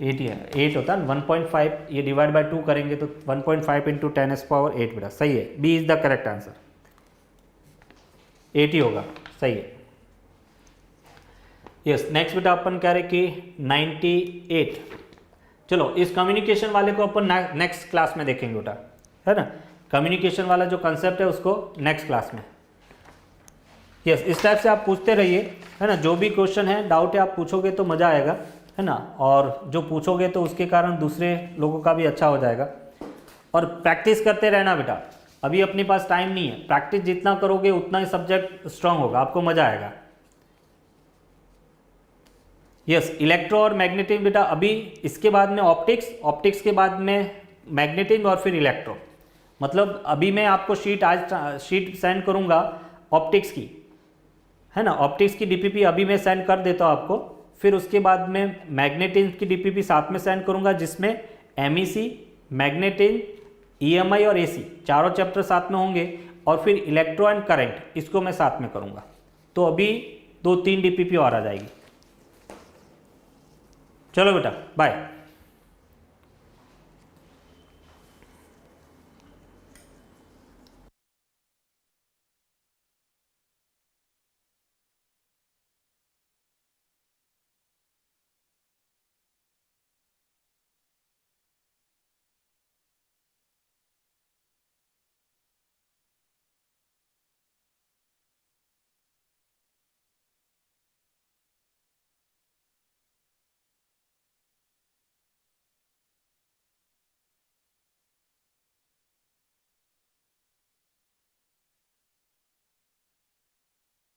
8 ही है, 8 होता है 1.5, ये डिवाइड बाय 2 करेंगे तो 1.5 × 10⁸ बेटा, सही है, B is the correct answer, 8 ही होगा, सही है। यस नेक्स्ट बेटा अपन कह रहे कि 98, चलो इस कम्युनिकेशन वाले को अपन नेक्स्ट क्लास में देखेंगे बेटा, है ना, कम्युनिकेशन वाला जो कंसेप्ट है उसको नेक्स्ट क्लास में। यस इस टाइप से आप पूछते रहिए, है ना, जो भी क्वेश्चन है डाउट है आप पूछोगे तो मज़ा आएगा, है ना, और जो पूछोगे तो उसके कारण दूसरे लोगों का भी अच्छा हो जाएगा। और प्रैक्टिस करते रहना बेटा, अभी अपने पास टाइम नहीं है, प्रैक्टिस जितना करोगे उतना ही सब्जेक्ट स्ट्रांग होगा, आपको मज़ा आएगा। यस इलेक्ट्रो और मैग्नेटिक बेटा, अभी इसके बाद में ऑप्टिक्स के बाद में मैग्नेटिक और फिर इलेक्ट्रो, मतलब अभी मैं आपको शीट सेंड करूंगा ऑप्टिक्स की, है ना। ऑप्टिक्स की डीपीपी अभी मैं सेंड कर देता हूँ आपको, फिर उसके बाद में मैग्नेटिज्म की डीपीपी साथ में सेंड करूँगा, जिसमें एमईसी, मैग्नेटिज्म, ईएमआई और एसी चारों चैप्टर साथ में होंगे, और फिर इलेक्ट्रो एंड करंट इसको मैं साथ में करूँगा। तो अभी 2-3 डीपीपी और आ जाएगी। चलो बेटा बाय।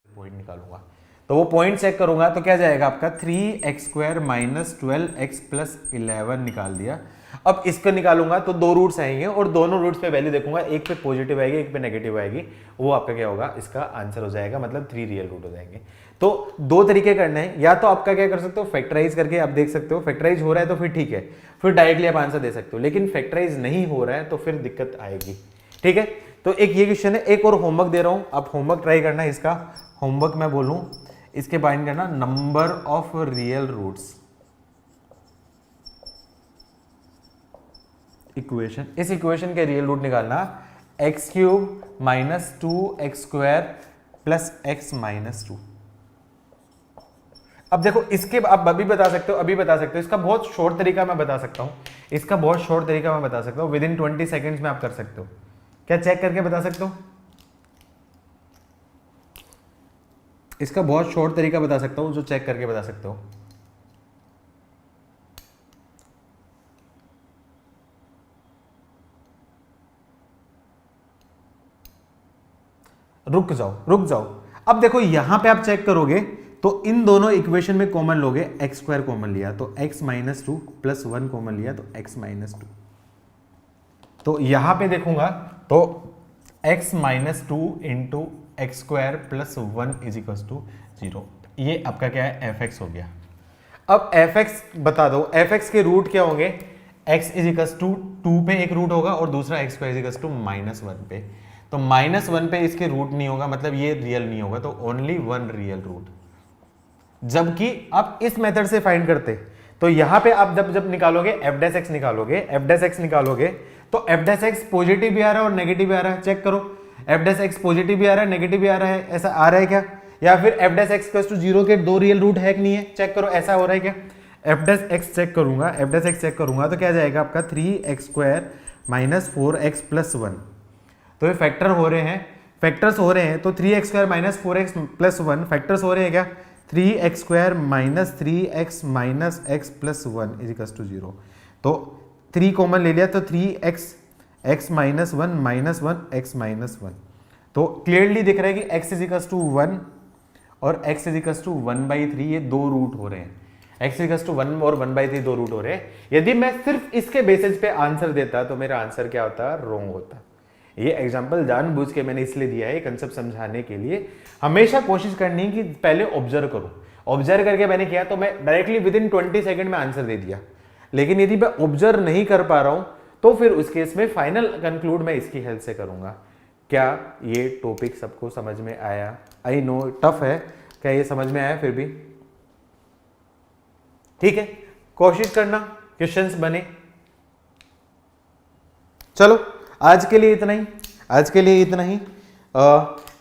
पॉइंट निकालूंगा, तो वो पॉइंट चेक करूंगा तो क्या जाएगा आपका 3x² माइनस 12x प्लस 11 निकाल दिया। अब इसको निकालूंगा तो दो रूट्स आएंगे और दोनों रूट्स पे वैल्यू देखूंगा, एक पे पॉजिटिव आएगी एक पे नेगेटिव आएगी, वो आपका क्या होगा, इसका आंसर हो जाएगा, मतलब 3 रियल रूट हो जाएंगे। तो दो तरीके करने हैं, या तो आपका क्या कर सकते हो फैक्टराइज करके आप देख सकते हो, फैक्टराइज हो रहा है तो फिर ठीक है, फिर डायरेक्टली आप आंसर दे सकते हो, लेकिन फैक्टराइज नहीं हो रहा है तो फिर दिक्कत आएगी। ठीक है, तो एक ये क्वेश्चन है, एक और होमवर्क दे रहा हूं, आप होमवर्क ट्राई करना है। इसका होमवर्क मैं बोलूं, इसके बाइंड करना number of real roots equation, इस इक्वेशन के रियल रूट निकालना x³ minus 2x² plus x minus 2। अब देखो इसके आप अभी बता सकते हो, अभी बता सकते हो, इसका बहुत शॉर्ट तरीका मैं बता सकता हूं, इसका बहुत शॉर्ट तरीका मैं बता सकता हूं, विद इन 20 सेकेंड्स में आप कर सकते हो। क्या चेक करके बता सकते हो? इसका बहुत शॉर्ट तरीका बता सकता हूं जो चेक करके बता सकते हो। रुक जाओ रुक जाओ, अब देखो यहां पे आप चेक करोगे तो इन दोनों इक्वेशन में कॉमन लोगे, x² कॉमन लिया तो x माइनस 2 प्लस 1 कॉमन लिया तो x माइनस 2। तो यहां पे देखूंगा तो x minus 2 into x² plus 1 is equal to 0। ये आपका क्या है, fx हो गया। अब fx बता दो, fx के रूट क्या होंगे, x इज इक्वल टू 2 पे एक रूट होगा और दूसरा x² इज इक्वल टू -1 पे। तो -1 पे इसके रूट नहीं होगा, मतलब ये रियल नहीं होगा, तो ओनली 1 रियल रूट। जबकि आप इस मेथड से फाइंड करते तो यहां पे आप जब निकालोगे f' निकालोगे, f' निकालोगे तो f' पॉजिटिव भी आ रहा है और नेगेटिव भी आ रहा है, चेक करो f' पॉजिटिव भी आ रहा है नेगेटिव भी आ रहा है, ऐसा आ रहा है क्या? या फिर f' 0 के दो रियल रूट है कि नहीं है, चेक करो ऐसा हो रहा है क्या? f' चेक करूंगा, f' चेक करूंगा तो क्या जाएगा आपका 3x² माइनस 4x प्लस 1। तो ये फैक्टर हो रहे हैं, फैक्टर्स हो रहे हैं, तो 3x² minus 4x plus 1 factors हो रहे हैं क्या? 3x² minus 3x minus x plus 1 is equal to 0। तो 3 कॉमन ले लिया तो 3x minus 1 minus 1 x minus 1। तो क्लियरली दिख रहा है कि x इज इक्वल टू 1 और x इज इक्वल टू 1/3, ये दो रूट हो रहे हैं। x इज इक्वल टू 1 और 1/3 दो रूट हो रहे हैं। यदि मैं सिर्फ इसके बेसिस पे आंसर देता तो मेरा आंसर क्या होता, रॉन्ग होता। ये एग्जाम्पल जानबूझ के मैंने इसलिए दिया है, कंसेप्ट समझाने के लिए। हमेशा कोशिश करनी है कि पहले ऑब्जर्व करो, ऑब्जर्व करके मैंने किया तो मैं डायरेक्टली विद इन 20 सेकंड में आंसर दे दिया। लेकिन यदि मैं ऑब्जर्व नहीं कर पा रहा हूं तो फिर उस केस में फाइनल कंक्लूड मैं इसकी हेल्प से करूंगा। क्या ये टॉपिक सबको समझ में आया? आई नो टफ है, क्या ये समझ में आया? फिर भी ठीक है, कोशिश करना क्वेश्चंस बने। चलो आज के लिए इतना ही, आज के लिए इतना ही।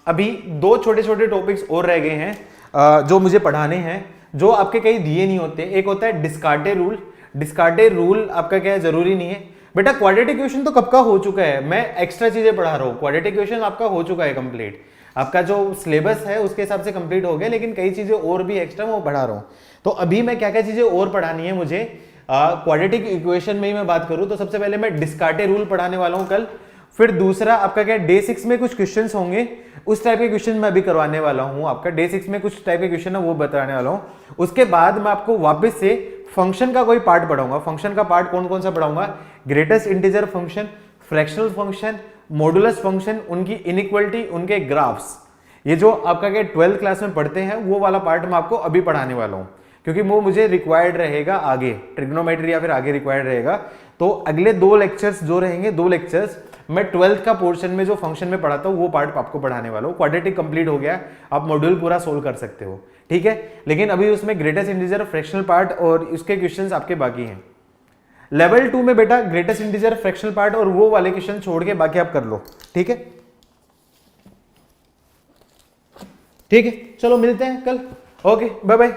अभी दो छोटे छोटे टॉपिक्स और रह गए हैं जो मुझे पढ़ाने हैं, जो आपके कहीं दिए नहीं होते। एक होता है डिस्कार्टेड रूल। डिस्कार्टेड रूल आपका क्या है, जरूरी नहीं है बेटा। क्वाड्रेटिक इक्वेशन तो कब का हो चुका है, मैं एक्स्ट्रा चीजें पढ़ा रहा हूँ। क्वाड्रेटिक इक्वेशन आपका हो चुका है कंप्लीट, आपका जो सिलेबस है उसके हिसाब से कंप्लीट हो गया, लेकिन कई चीजें और भी एक्स्ट्रा वो पढ़ा रहा हूँ। तो अभी मैं क्या क्या चीजें और पढ़ानी है मुझे क्वाड्रेटिक इक्वेशन में ही मैं बात करूँ तो सबसे पहले मैं डिस्कार्टेड रूल पढ़ाने वाला हूँ कल। फिर दूसरा आपका क्या, डे 6 में कुछ क्वेश्चंस होंगे, उस टाइप के क्वेश्चन मैं अभी करवाने वाला हूं। आपका डे 6 में कुछ टाइप के क्वेश्चन है वो बताने वाला हूं। उसके बाद मैं आपको वापस से फंक्शन का कोई पार्ट पढ़ाऊंगा। फंक्शन का पार्ट कौन कौन सा पढ़ाऊंगा? Greatest integer function, fractional function, modulus function, उनकी इनइक्वालिटी, उनके ग्राफ्स, ये जो आपका क्या 12th क्लास में पढ़ते हैं वो वाला पार्ट मैं आपको अभी पढ़ाने वाला हूँ, क्योंकि वो मुझे रिक्वायर्ड रहेगा आगे, ट्रिग्नोमेट्री या फिर आगे रिक्वायर्ड रहेगा। तो अगले 2 लेक्चर्स जो रहेंगे, 2 लेक्चर्स मैं 12th का पोर्शन में जो फंक्शन में पढ़ाता हूँ वो पार्ट आपको पढ़ाने वाला हूँ। क्वाड्रेटिक कंप्लीट हो गया, आप मॉड्यूल पूरा सोल्व कर सकते हो, ठीक है। लेकिन अभी उसमें ग्रेटेस्ट इंटीजर फ्रैक्शनल पार्ट और उसके क्वेश्चंस आपके बाकी हैं। लेवल 2 में बेटा ग्रेटेस्ट इंटीजर फ्रैक्शनल पार्ट और वो वाले क्वेश्चन छोड़ के बाकी आप कर लो, ठीक है। ठीक है, चलो मिलते हैं कल। Okay, bye bye.